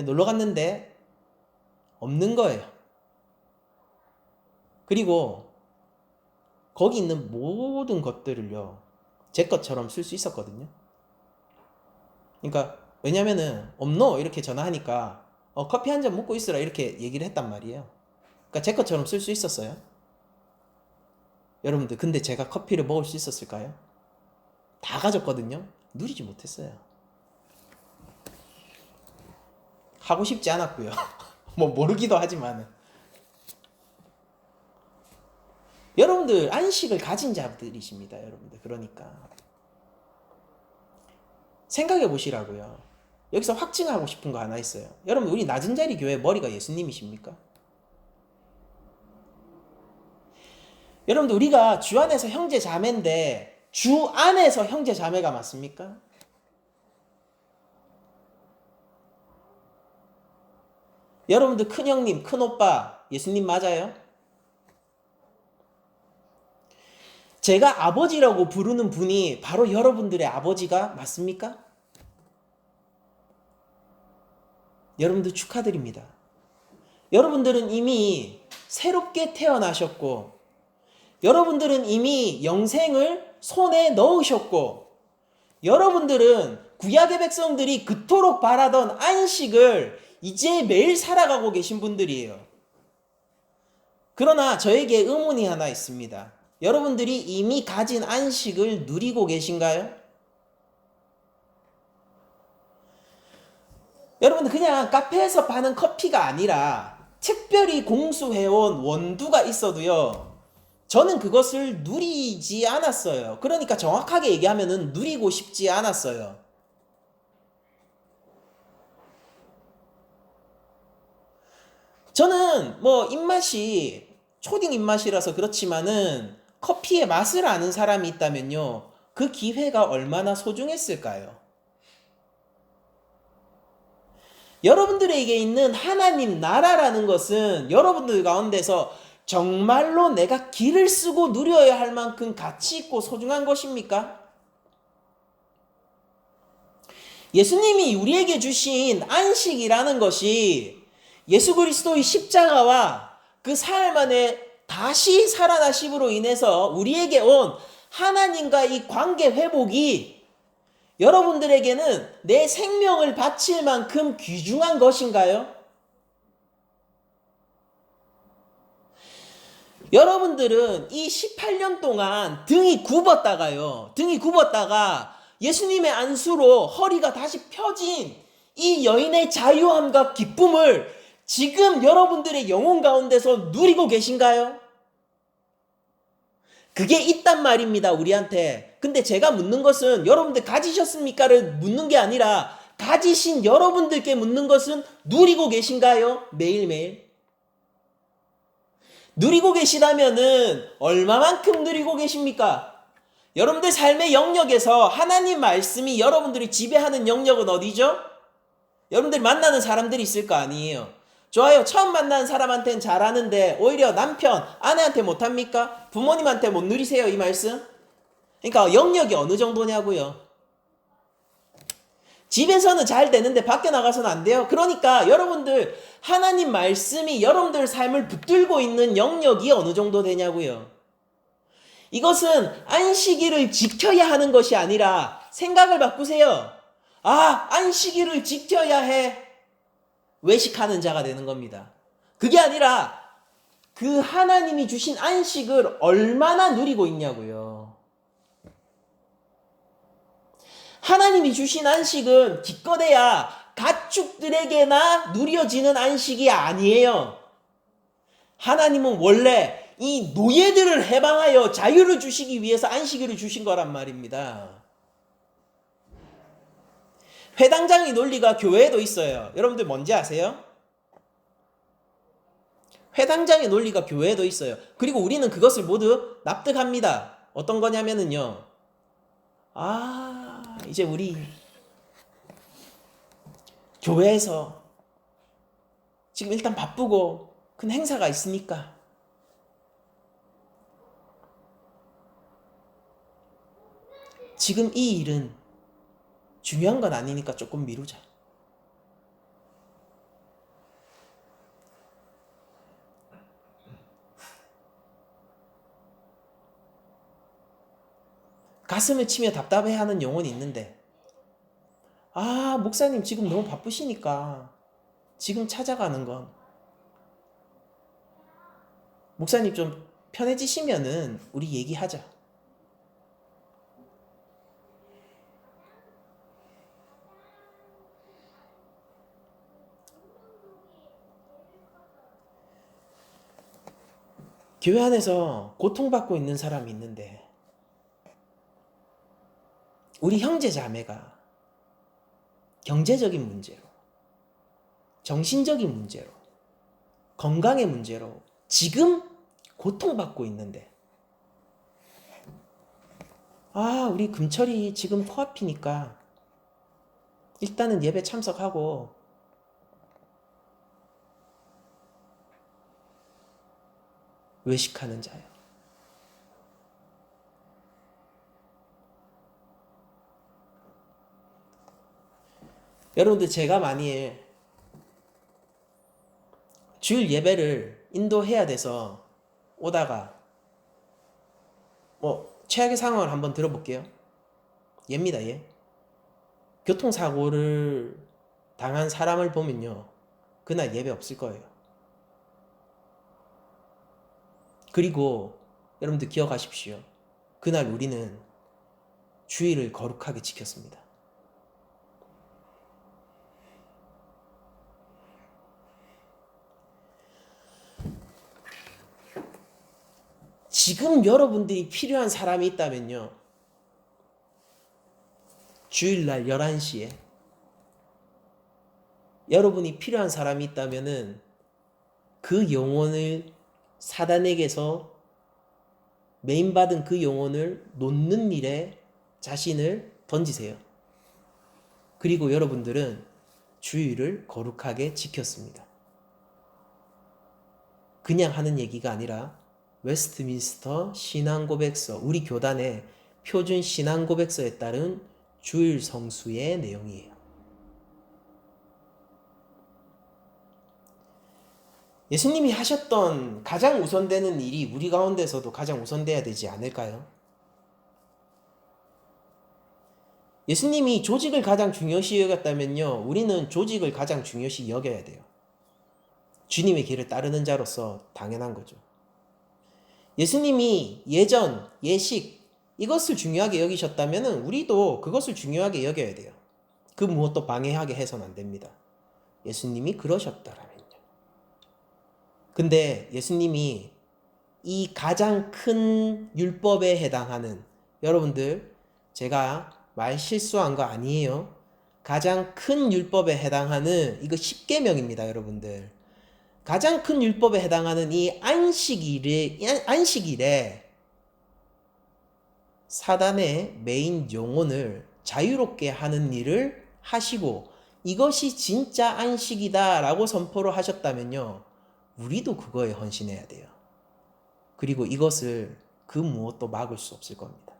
놀러 갔는데 없는 거예요. 그리고 거기 있는 모든 것들을요, 제 것처럼 쓸 수 있었거든요. 그러니까 왜냐면은 없노 이렇게 전화하니까 커피 한 잔 먹고 있으라 이렇게 얘기를 했단 말이에요. 그러니까 제 것처럼 쓸 수 있었어요. 여러분들, 근데 제가 커피를 먹을 수 있었을까요? 다 가졌거든요. 누리지 못했어요. 하고 싶지 않았고요. 뭐 모르기도 하지만. 여러분들 안식을 가진 자들이십니다. 여러분들. 그러니까 생각해 보시라고요. 여기서 확증하고 싶은 거 하나 있어요. 여러분, 우리 낮은 자리 교회 머리가 예수님이십니까? 여러분들, 우리가 주 안에서 형제 자매인데 주 안에서 형제 자매가 맞습니까? 여러분들, 큰형님, 큰오빠 예수님 맞아요? 제가 아버지라고 부르는 분이 바로 여러분들의 아버지가 맞습니까? 여러분들 축하드립니다. 여러분들은 이미 새롭게 태어나셨고, 여러분들은 이미 영생을 손에 넣으셨고, 여러분들은 구약의 백성들이 그토록 바라던 안식을 이제 매일 살아가고 계신 분들이에요. 그러나 저에게 의문이 하나 있습니다. 여러분들이 이미 가진 안식을 누리고 계신가요? 여러분들, 그냥 카페에서 파는 커피가 아니라 특별히 공수해온 원두가 있어도요, 저는 그것을 누리지 않았어요. 그러니까 정확하게 얘기하면은 누리고 싶지 않았어요. 저는 뭐 입맛이 초딩 입맛이라서 그렇지만은 커피의 맛을 아는 사람이 있다면요, 그 기회가 얼마나 소중했을까요? 여러분들에게 있는 하나님 나라라는 것은 여러분들 가운데서 정말로 내가 기를 쓰고 누려야 할 만큼 가치 있고 소중한 것입니까? 예수님이 우리에게 주신 안식이라는 것이 예수 그리스도의 십자가와 그 사흘 만에 다시 살아나심으로 인해서 우리에게 온 하나님과 이 관계 회복이 여러분들에게는 내 생명을 바칠 만큼 귀중한 것인가요? 여러분들은 이 18년 동안 등이 굽었다가 예수님의 안수로 허리가 다시 펴진 이 여인의 자유함과 기쁨을 지금 여러분들의 영혼 가운데서 누리고 계신가요? 그게 있단 말입니다, 우리한테. 근데 제가 묻는 것은 여러분들 가지셨습니까를 묻는 게 아니라 가지신 여러분들께 묻는 것은 누리고 계신가요? 매일매일. 누리고 계시다면은 얼마만큼 누리고 계십니까? 여러분들 삶의 영역에서 하나님 말씀이 여러분들이 지배하는 영역은 어디죠? 여러분들 만나는 사람들이 있을 거 아니에요. 좋아요. 처음 만나는 사람한테는 잘하는데 오히려 남편, 아내한테 못합니까? 부모님한테 못 누리세요, 이 말씀? 그러니까 영역이 어느 정도냐고요. 집에서는 잘 되는데 밖에 나가서는 안 돼요. 그러니까 여러분들 하나님 말씀이 여러분들 삶을 붙들고 있는 영역이 어느 정도 되냐고요. 이것은 안식일을 지켜야 하는 것이 아니라 생각을 바꾸세요. 아, 안식일을 지켜야 해. 외식하는 자가 되는 겁니다. 그게 아니라 그 하나님이 주신 안식을 얼마나 누리고 있냐고요. 하나님이 주신 안식은 기껏해야 가축들에게나 누려지는 안식이 아니에요. 하나님은 원래 이 노예들을 해방하여 자유를 주시기 위해서 안식일을 주신 거란 말입니다. 회당장의 논리가 교회에도 있어요. 여러분들 뭔지 아세요? 회당장의 논리가 교회에도 있어요. 그리고 우리는 그것을 모두 납득합니다. 어떤 거냐면은요. 이제 우리 교회에서 지금 일단 바쁘고 큰 행사가 있으니까 지금 이 일은 중요한 건 아니니까 조금 미루자. 가슴을 치며 답답해하는 영혼이 있는데 목사님 지금 너무 바쁘시니까 지금 찾아가는 건 목사님 좀 편해지시면은 우리 얘기하자. 교회 안에서 고통받고 있는 사람이 있는데 우리 형제 자매가 경제적인 문제로, 정신적인 문제로, 건강의 문제로 지금 고통받고 있는데 우리 금철이 지금 코앞이니까 일단은 예배 참석하고 외식하는 자요. 여러분들 제가 만일 주일 예배를 인도해야 돼서 오다가 최악의 상황을 한번 들어볼게요. 얘입니다. 얘. 교통사고를 당한 사람을 보면요. 그날 예배 없을 거예요. 그리고 여러분들 기억하십시오. 그날 우리는 주일을 거룩하게 지켰습니다. 지금 여러분들이 필요한 사람이 있다면요. 주일날 11시에 여러분이 필요한 사람이 있다면은 그 영혼을 사단에게서 매인받은 그 영혼을 놓는 일에 자신을 던지세요. 그리고 여러분들은 주일을 거룩하게 지켰습니다. 그냥 하는 얘기가 아니라 웨스트민스터 신앙고백서, 우리 교단의 표준 신앙고백서에 따른 주일 성수의 내용이에요. 예수님이 하셨던 가장 우선되는 일이 우리 가운데서도 가장 우선돼야 되지 않을까요? 예수님이 조직을 가장 중요시 여겼다면요, 우리는 조직을 가장 중요시 여겨야 돼요. 주님의 길을 따르는 자로서 당연한 거죠. 예수님이 예전, 예식 이것을 중요하게 여기셨다면 우리도 그것을 중요하게 여겨야 돼요. 그 무엇도 방해하게 해서는 안 됩니다. 예수님이 그러셨다라면요. 근데 예수님이 이 가장 큰 율법에 해당하는, 여러분들 제가 말 실수한 거 아니에요. 가장 큰 율법에 해당하는 이거 10계명입니다, 여러분들. 가장 큰 율법에 해당하는 이 안식일에 사단의 메인 영혼을 자유롭게 하는 일을 하시고 이것이 진짜 안식이다라고 선포를 하셨다면요, 우리도 그거에 헌신해야 돼요. 그리고 이것을 그 무엇도 막을 수 없을 겁니다.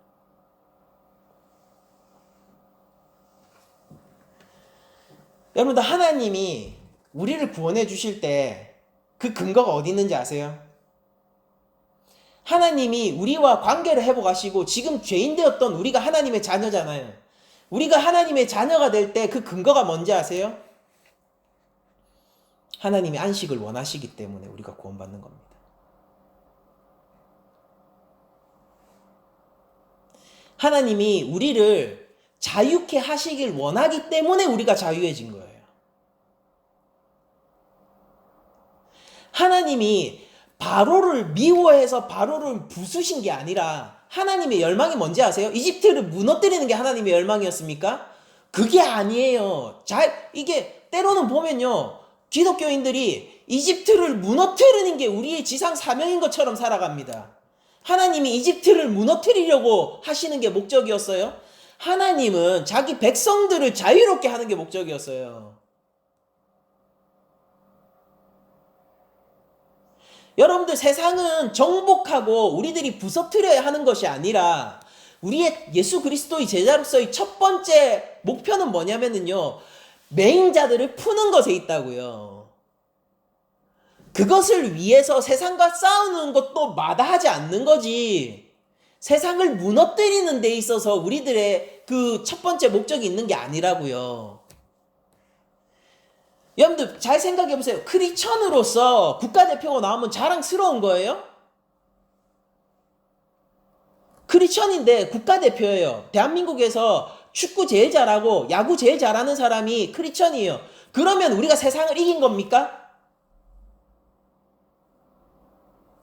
여러분들, 하나님이 우리를 구원해 주실 때 그 근거가 어디 있는지 아세요? 하나님이 우리와 관계를 회복하시고 지금 죄인 되었던 우리가 하나님의 자녀잖아요. 우리가 하나님의 자녀가 될 때 그 근거가 뭔지 아세요? 하나님이 안식을 원하시기 때문에 우리가 구원받는 겁니다. 하나님이 우리를 자유케 하시길 원하기 때문에 우리가 자유해진 거예요. 하나님이 바로를 미워해서 바로를 부수신 게 아니라 하나님의 열망이 뭔지 아세요? 이집트를 무너뜨리는 게 하나님의 열망이었습니까? 그게 아니에요. 이게 때로는 보면요, 기독교인들이 이집트를 무너뜨리는 게 우리의 지상 사명인 것처럼 살아갑니다. 하나님이 이집트를 무너뜨리려고 하시는 게 목적이었어요? 하나님은 자기 백성들을 자유롭게 하는 게 목적이었어요. 여러분들, 세상은 정복하고 우리들이 부서뜨려야 하는 것이 아니라 우리의 예수 그리스도의 제자로서의 첫 번째 목표는 뭐냐면요, 맹자들을 푸는 것에 있다고요. 그것을 위해서 세상과 싸우는 것도 마다하지 않는 거지, 세상을 무너뜨리는 데 있어서 우리들의 그 첫 번째 목적이 있는 게 아니라고요. 여러분들 잘 생각해 보세요. 크리스천으로서 국가대표가 나오면 자랑스러운 거예요? 크리스천인데 국가대표예요. 대한민국에서 축구 제일 잘하고 야구 제일 잘하는 사람이 크리스천이에요. 그러면 우리가 세상을 이긴 겁니까?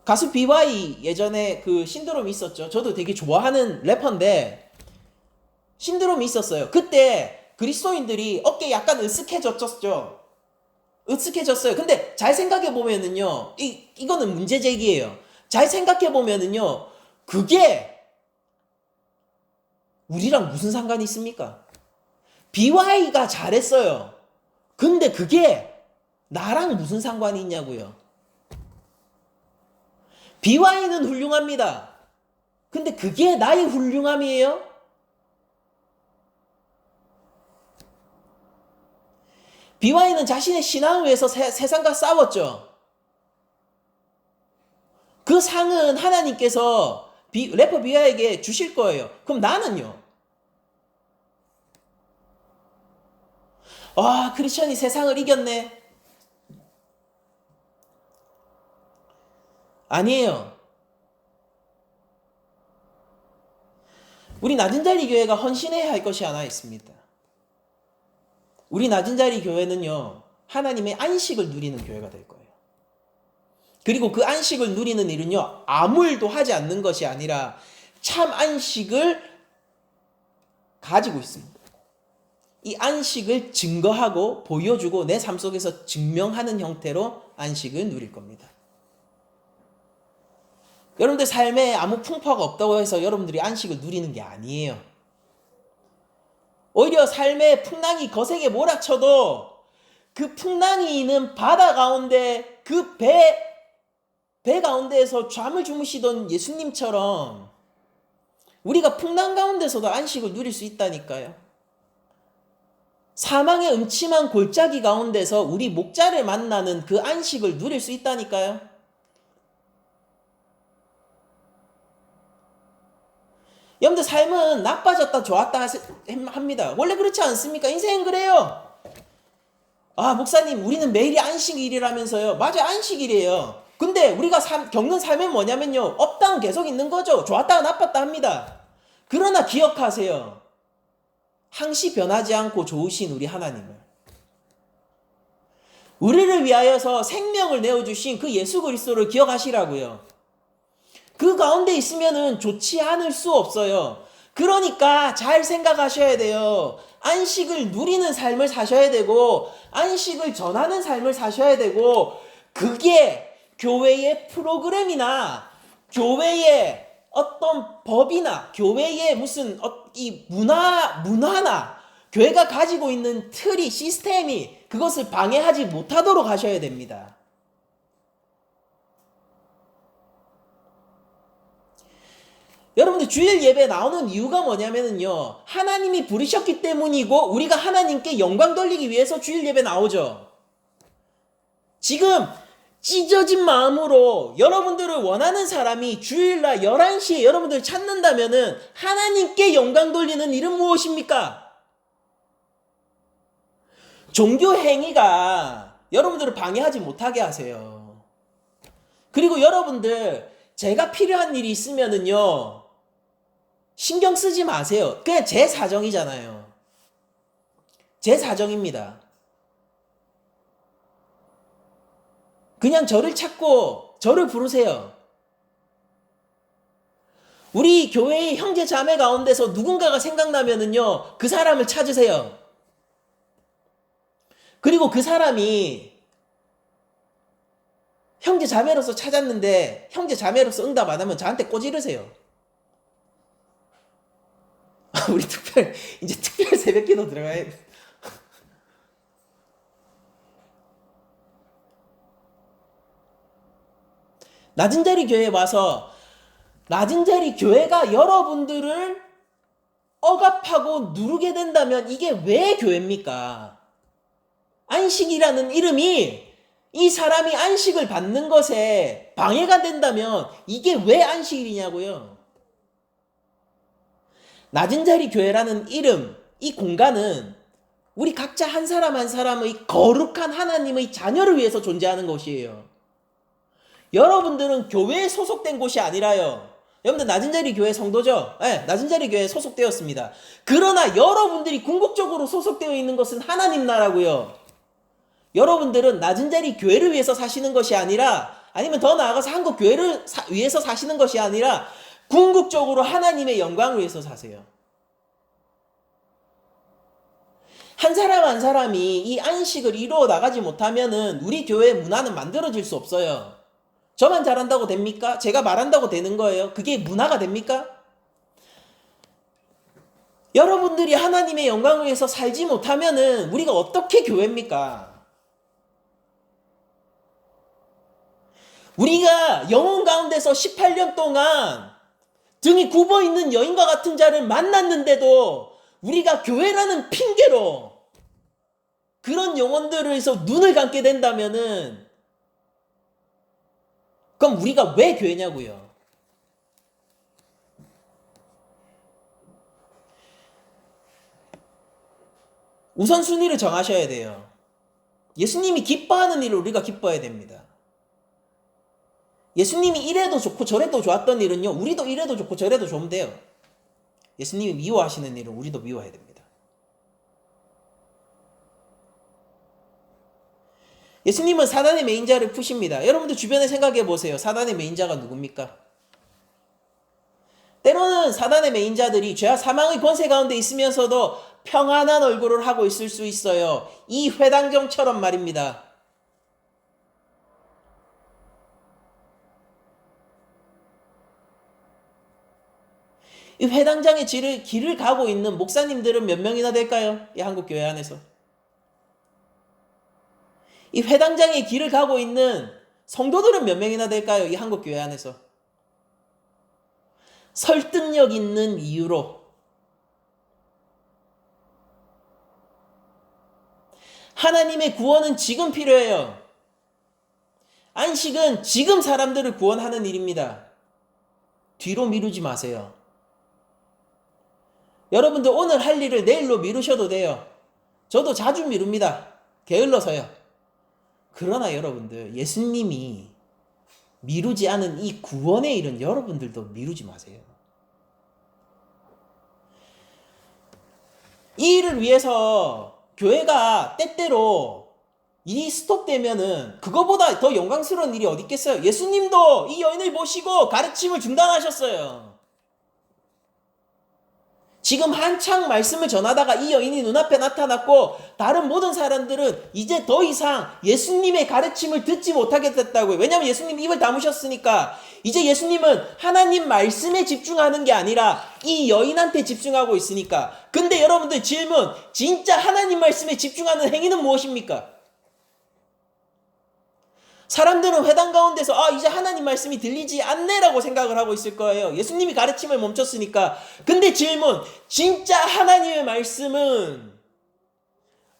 가수 BY 예전에 그 신드롬이 있었죠. 저도 되게 좋아하는 래퍼인데 신드롬이 있었어요. 그때 그리스도인들이 어깨 약간 으쓱해졌죠. 으쓱해졌어요. 근데 잘 생각해 보면은요, 이거는 문제 제기예요. 잘 생각해 보면은요, 그게 우리랑 무슨 상관이 있습니까? BY가 잘했어요. 근데 그게 나랑 무슨 상관이 있냐고요. BY는 훌륭합니다. 근데 그게 나의 훌륭함이에요? BY는 자신의 신앙을 위해서 세상과 싸웠죠. 그 상은 하나님께서 래퍼 BY에게 주실 거예요. 그럼 나는요? 크리스천이 세상을 이겼네. 아니에요. 우리 낮은 자리 교회가 헌신해야 할 것이 하나 있습니다. 우리 낮은 자리 교회는요, 하나님의 안식을 누리는 교회가 될 거예요. 그리고 그 안식을 누리는 일은요, 아무 일도 하지 않는 것이 아니라 참 안식을 가지고 있습니다. 이 안식을 증거하고 보여주고 내 삶 속에서 증명하는 형태로 안식을 누릴 겁니다. 여러분들 삶에 아무 풍파가 없다고 해서 여러분들이 안식을 누리는 게 아니에요. 오히려 삶의 풍랑이 거세게 몰아쳐도 그 풍랑이 있는 바다 가운데 그 배 가운데에서 잠을 주무시던 예수님처럼 우리가 풍랑 가운데서도 안식을 누릴 수 있다니까요. 사망의 음침한 골짜기 가운데서 우리 목자를 만나는 그 안식을 누릴 수 있다니까요. 여러분들 삶은 나빠졌다 좋았다 합니다. 원래 그렇지 않습니까? 인생은 그래요. 목사님 우리는 매일이 안식일이라면서요. 맞아요, 안식일이에요. 근데 우리가 겪는 삶은 뭐냐면요, 업다운 계속 있는 거죠. 좋았다가 나빴다 합니다. 그러나 기억하세요. 항시 변하지 않고 좋으신 우리 하나님을, 우리를 위하여서 생명을 내어주신 그 예수 그리스도를 기억하시라고요. 그 가운데 있으면은 좋지 않을 수 없어요. 그러니까 잘 생각하셔야 돼요. 안식을 누리는 삶을 사셔야 되고, 안식을 전하는 삶을 사셔야 되고, 그게 교회의 프로그램이나 교회의 어떤 법이나 교회의 무슨 이 문화나 교회가 가지고 있는 틀이 시스템이 그것을 방해하지 못하도록 하셔야 됩니다. 여러분들 주일 예배 나오는 이유가 뭐냐면요, 하나님이 부르셨기 때문이고 우리가 하나님께 영광 돌리기 위해서 주일 예배 나오죠. 지금 찢어진 마음으로 여러분들을 원하는 사람이 주일날 11시에 여러분들 찾는다면은 하나님께 영광 돌리는 일은 무엇입니까? 종교 행위가 여러분들을 방해하지 못하게 하세요. 그리고 여러분들 제가 필요한 일이 있으면은요, 신경 쓰지 마세요. 그냥 제 사정이잖아요. 제 사정입니다. 그냥 저를 찾고 저를 부르세요. 우리 교회의 형제 자매 가운데서 누군가가 생각나면은요, 그 사람을 찾으세요. 그리고 그 사람이 형제 자매로서 찾았는데 형제 자매로서 응답 안 하면 저한테 꼬지르세요. 우리 이제 특별 새벽기도 들어가야 돼. 낮은 자리 교회에 와서 낮은 자리 교회가 여러분들을 억압하고 누르게 된다면 이게 왜 교회입니까? 안식이라는 이름이 이 사람이 안식을 받는 것에 방해가 된다면 이게 왜 안식이냐고요? 낮은 자리 교회라는 이름, 이 공간은 우리 각자 한 사람 한 사람의 거룩한 하나님의 자녀를 위해서 존재하는 것이에요. 여러분들은 교회에 소속된 곳이 아니라요. 여러분들 낮은 자리 교회 성도죠? 네, 낮은 자리 교회에 소속되었습니다. 그러나 여러분들이 궁극적으로 소속되어 있는 것은 하나님 나라고요. 여러분들은 낮은 자리 교회를 위해서 사시는 것이 아니라, 아니면 더 나아가서 한국 교회를 위해서 사시는 것이 아니라 궁극적으로 하나님의 영광을 위해서 사세요. 한 사람 한 사람이 이 안식을 이루어 나가지 못하면은 우리 교회의 문화는 만들어질 수 없어요. 저만 잘한다고 됩니까? 제가 말한다고 되는 거예요? 그게 문화가 됩니까? 여러분들이 하나님의 영광을 위해서 살지 못하면은 우리가 어떻게 교회입니까? 우리가 영혼 가운데서 18년 동안 등이 굽어 있는 여인과 같은 자를 만났는데도 우리가 교회라는 핑계로 그런 영혼들을 해서 눈을 감게 된다면은 그럼 우리가 왜 교회냐고요? 우선순위를 정하셔야 돼요. 예수님이 기뻐하는 일을 우리가 기뻐해야 됩니다. 예수님이 이래도 좋고 저래도 좋았던 일은요, 우리도 이래도 좋고 저래도 좋으면 돼요. 예수님이 미워하시는 일은 우리도 미워해야 됩니다. 예수님은 사단의 메인자를 푸십니다. 여러분들 주변에 생각해 보세요. 사단의 메인자가 누굽니까? 때로는 사단의 메인자들이 죄와 사망의 권세 가운데 있으면서도 평안한 얼굴을 하고 있을 수 있어요. 이 회당정처럼 말입니다. 이 회당장의 길을 가고 있는 목사님들은 몇 명이나 될까요? 이 한국교회 안에서. 이 회당장의 길을 가고 있는 성도들은 몇 명이나 될까요? 이 한국교회 안에서. 설득력 있는 이유로 하나님의 구원은 지금 필요해요. 안식은 지금 사람들을 구원하는 일입니다. 뒤로 미루지 마세요. 여러분들 오늘 할 일을 내일로 미루셔도 돼요. 저도 자주 미룹니다. 게을러서요. 그러나 여러분들, 예수님이 미루지 않은 이 구원의 일은 여러분들도 미루지 마세요. 이 일을 위해서 교회가 때때로 이 스톱되면은 그거보다 더 영광스러운 일이 어디 있겠어요? 예수님도 이 여인을 보시고 가르침을 중단하셨어요. 지금 한창 말씀을 전하다가 이 여인이 눈앞에 나타났고 다른 모든 사람들은 이제 더 이상 예수님의 가르침을 듣지 못하게 됐다고요. 왜냐하면 예수님 입을 다무셨으니까. 이제 예수님은 하나님 말씀에 집중하는 게 아니라 이 여인한테 집중하고 있으니까. 근데 여러분들 질문, 진짜 하나님 말씀에 집중하는 행위는 무엇입니까? 사람들은 회당 가운데서 이제 하나님 말씀이 들리지 않네라고 생각을 하고 있을 거예요. 예수님이 가르침을 멈췄으니까. 근데 질문, 진짜 하나님의 말씀은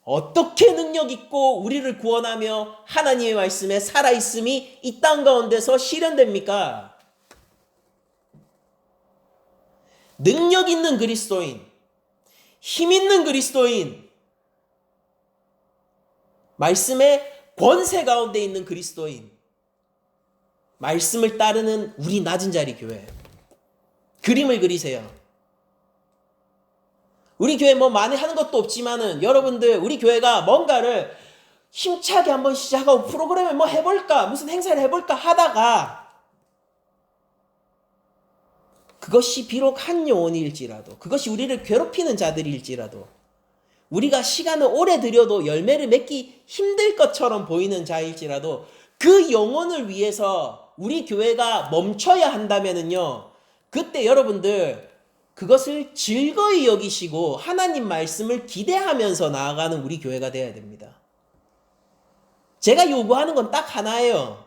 어떻게 능력 있고 우리를 구원하며 하나님의 말씀에 살아있음이 이 땅 가운데서 실현됩니까? 능력 있는 그리스도인, 힘 있는 그리스도인, 말씀의 권세 가운데 있는 그리스도인, 말씀을 따르는 우리 낮은 자리 교회. 그림을 그리세요. 우리 교회 뭐 많이 하는 것도 없지만은 여러분들 우리 교회가 뭔가를 힘차게 한번 시작하고 프로그램을 뭐 해볼까, 무슨 행사를 해볼까 하다가 그것이 비록 한 영혼일지라도, 그것이 우리를 괴롭히는 자들일지라도, 우리가 시간을 오래 들여도 열매를 맺기 힘들 것처럼 보이는 자일지라도 그 영혼을 위해서 우리 교회가 멈춰야 한다면은요, 그때 여러분들 그것을 즐거이 여기시고 하나님 말씀을 기대하면서 나아가는 우리 교회가 되어야 됩니다. 제가 요구하는 건 딱 하나예요.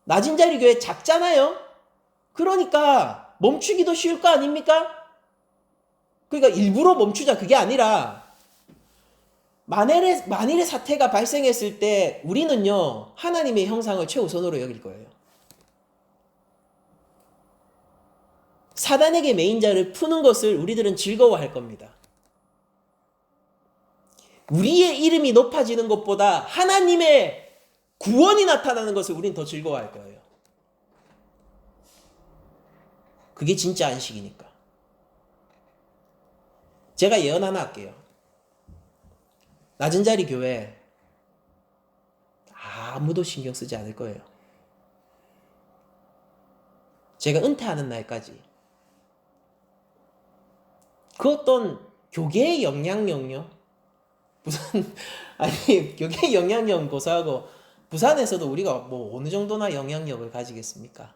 낮은 자리 교회 작잖아요. 그러니까 멈추기도 쉬울 거 아닙니까? 그러니까 일부러 멈추자 그게 아니라 만일의 사태가 발생했을 때 우리는요, 하나님의 형상을 최우선으로 여길 거예요. 사단에게 매인 자를 푸는 것을 우리들은 즐거워할 겁니다. 우리의 이름이 높아지는 것보다 하나님의 구원이 나타나는 것을 우리는 더 즐거워할 거예요. 그게 진짜 안식이니까. 제가 예언 하나 할게요. 낮은 자리 교회 아무도 신경 쓰지 않을 거예요. 제가 은퇴하는 날까지 그 어떤 교계의 영향력요. 교계의 영향력 고사하고 부산에서도 우리가 뭐 어느 정도나 영향력을 가지겠습니까?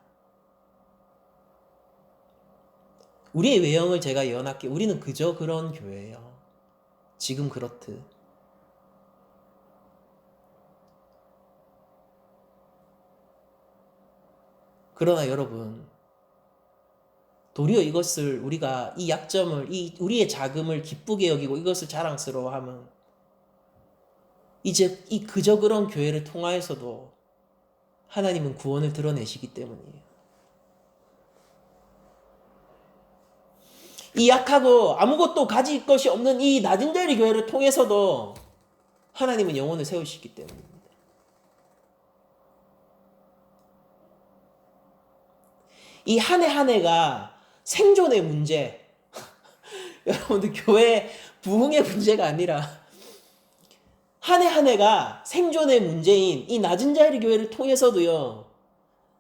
우리의 외형을 제가 예언할게요. 우리는 그저 그런 교회예요. 지금 그렇듯. 그러나 여러분, 도리어 이것을 우리가 이 약점을, 우리의 자금을 기쁘게 여기고 이것을 자랑스러워하면 이제 이 그저 그런 교회를 통하여서도 하나님은 구원을 드러내시기 때문이에요. 이 약하고 아무것도 가질 것이 없는 이 낮은 자리 교회를 통해서도 하나님은 영혼을 세우시기 때문입니다. 이 한 해 한 해가 생존의 문제, 여러분들 교회 부흥의 문제가 아니라 한 해 한 해가 생존의 문제인 이 낮은 자리 교회를 통해서도요,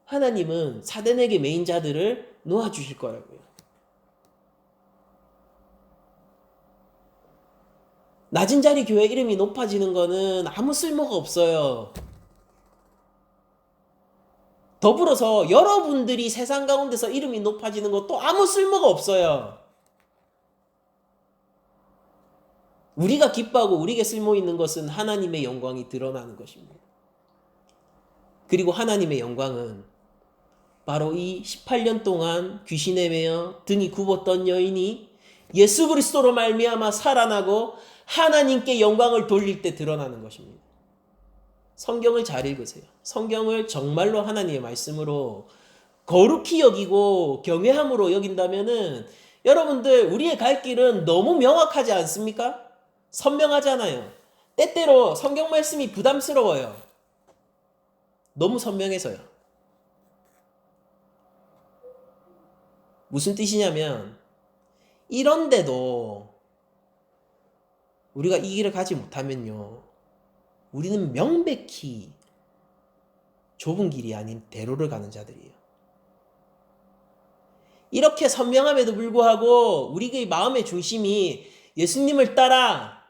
하나님은 사단에게 매인 자들을 놓아주실 거라고요. 낮은 자리 교회 이름이 높아지는 거는 아무 쓸모가 없어요. 더불어서 여러분들이 세상 가운데서 이름이 높아지는 것도 아무 쓸모가 없어요. 우리가 기뻐하고 우리에게 쓸모 있는 것은 하나님의 영광이 드러나는 것입니다. 그리고 하나님의 영광은 바로 이 18년 동안 귀신에 매여 등이 굽었던 여인이 예수 그리스도로 말미암아 살아나고 하나님께 영광을 돌릴 때 드러나는 것입니다. 성경을 잘 읽으세요. 성경을 정말로 하나님의 말씀으로 거룩히 여기고 경외함으로 여긴다면은 여러분들 우리의 갈 길은 너무 명확하지 않습니까? 선명하잖아요. 때때로 성경 말씀이 부담스러워요. 너무 선명해서요. 무슨 뜻이냐면 이런데도 우리가 이 길을 가지 못하면요, 우리는 명백히 좁은 길이 아닌 대로를 가는 자들이에요. 이렇게 선명함에도 불구하고 우리의 마음의 중심이 예수님을 따라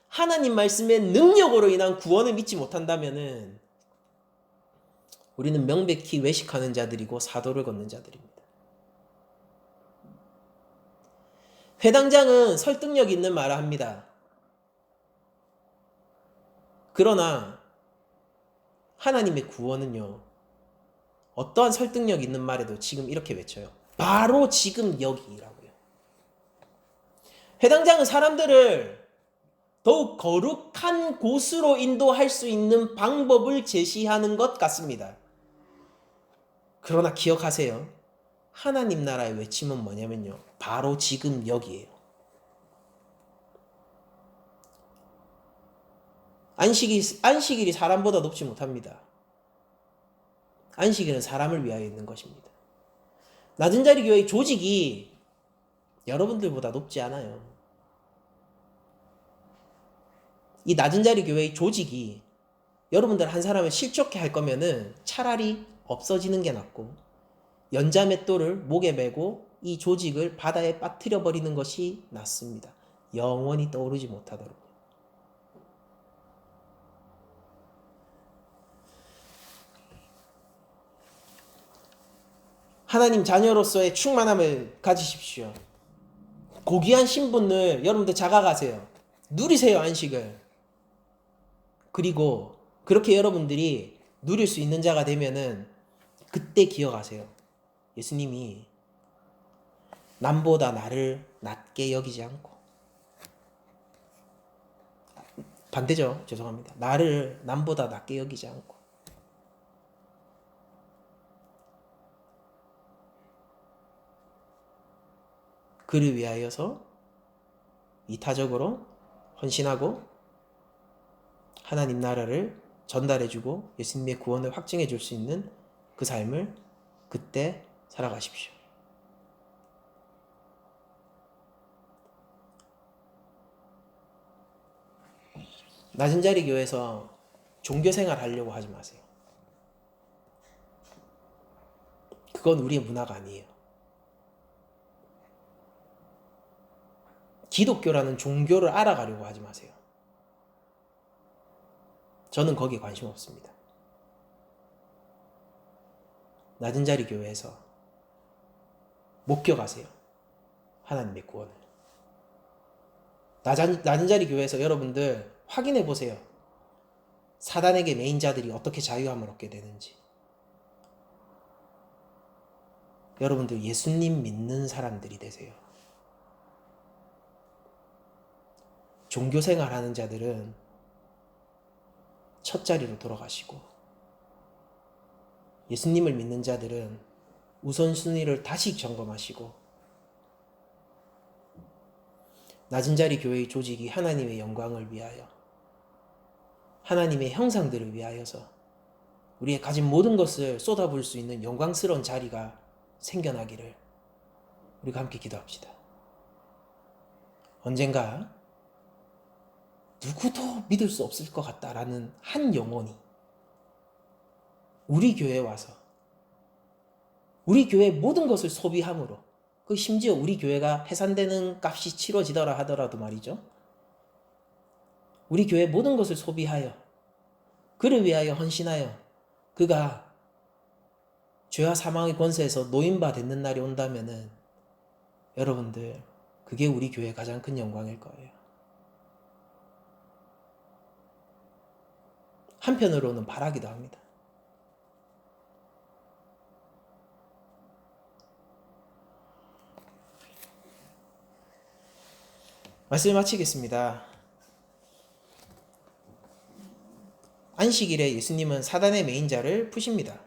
하나님 말씀의 능력으로 인한 구원을 믿지 못한다면은 우리는 명백히 외식하는 자들이고 사도를 걷는 자들입니다. 회당장은 설득력 있는 말을 합니다. 그러나 하나님의 구원은요, 어떠한 설득력 있는 말에도 지금 이렇게 외쳐요. 바로 지금 여기라고요. 회당장은 사람들을 더욱 거룩한 곳으로 인도할 수 있는 방법을 제시하는 것 같습니다. 그러나 기억하세요. 하나님 나라의 외침은 뭐냐면요, 바로 지금 여기예요. 안식일이 사람보다 높지 못합니다. 안식일은 사람을 위하여 있는 것입니다. 낮은 자리 교회의 조직이 여러분들보다 높지 않아요. 이 낮은 자리 교회의 조직이 여러분들 한 사람을 실족해 할 거면은 차라리 없어지는 게 낫고 연자맷돌을 목에 메고 이 조직을 바다에 빠뜨려 버리는 것이 낫습니다. 영원히 떠오르지 못하도록. 하나님 자녀로서의 충만함을 가지십시오. 고귀한 신분을 여러분들 자각하세요. 누리세요, 안식을. 그리고 그렇게 여러분들이 누릴 수 있는 자가 되면은 그때 기억하세요. 예수님이 남보다 나를 낮게 여기지 않고, 반대죠. 죄송합니다. 나를 남보다 낮게 여기지 않고 그를 위하여서 이타적으로 헌신하고 하나님 나라를 전달해주고 예수님의 구원을 확증해 줄 수 있는 그 삶을 그때 살아가십시오. 낮은 자리 교회에서 종교생활 하려고 하지 마세요. 그건 우리의 문화가 아니에요. 기독교라는 종교를 알아가려고 하지 마세요. 저는 거기에 관심 없습니다. 낮은 자리 교회에서 목격하세요. 하나님의 구원을. 낮은 자리 교회에서 여러분들 확인해 보세요. 사단에게 매인 자들이 어떻게 자유함을 얻게 되는지. 여러분들 예수님 믿는 사람들이 되세요. 종교생활 하는 자들은 첫 자리로 돌아가시고, 예수님을 믿는 자들은 우선순위를 다시 점검하시고, 낮은 자리 교회의 조직이 하나님의 영광을 위하여, 하나님의 형상들을 위하여서 우리의 가진 모든 것을 쏟아부을 수 있는 영광스러운 자리가 생겨나기를 우리가 함께 기도합시다. 언젠가 누구도 믿을 수 없을 것 같다라는 한 영혼이 우리 교회에 와서 우리 교회의 모든 것을 소비함으로, 그 심지어 우리 교회가 해산되는 값이 치러지더라 하더라도 말이죠, 우리 교회의 모든 것을 소비하여 그를 위하여 헌신하여 그가 죄와 사망의 권세에서 노임바 됐는 날이 온다면은 여러분들 그게 우리 교회의 가장 큰 영광일 거예요. 한편으로는 바라기도 합니다. 말씀을 마치겠습니다. 안식일에 예수님은 사단의 매인 자를 푸십니다.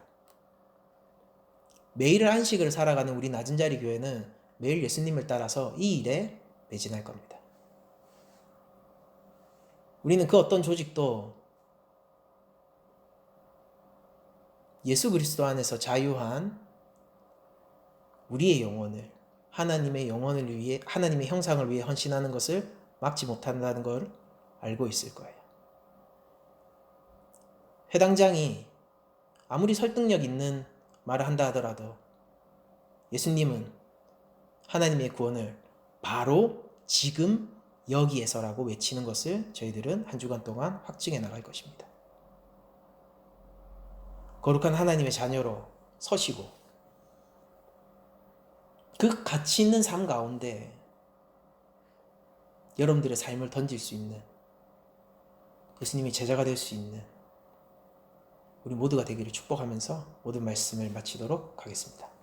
매일 안식을 살아가는 우리 낮은 자리 교회는 매일 예수님을 따라서 이 일에 매진할 겁니다. 우리는 그 어떤 조직도 예수 그리스도 안에서 자유한 우리의 영혼을, 하나님의 영혼을 위해, 하나님의 형상을 위해 헌신하는 것을 막지 못한다는 걸 알고 있을 거예요. 해당장이 아무리 설득력 있는 말을 한다 하더라도 예수님은 하나님의 구원을 바로 지금 여기에서라고 외치는 것을 저희들은 한 주간 동안 확증해 나갈 것입니다. 거룩한 하나님의 자녀로 서시고 그 가치 있는 삶 가운데 여러분들의 삶을 던질 수 있는, 예수님이 제자가 될 수 있는 우리 모두가 되기를 축복하면서 모든 말씀을 마치도록 하겠습니다.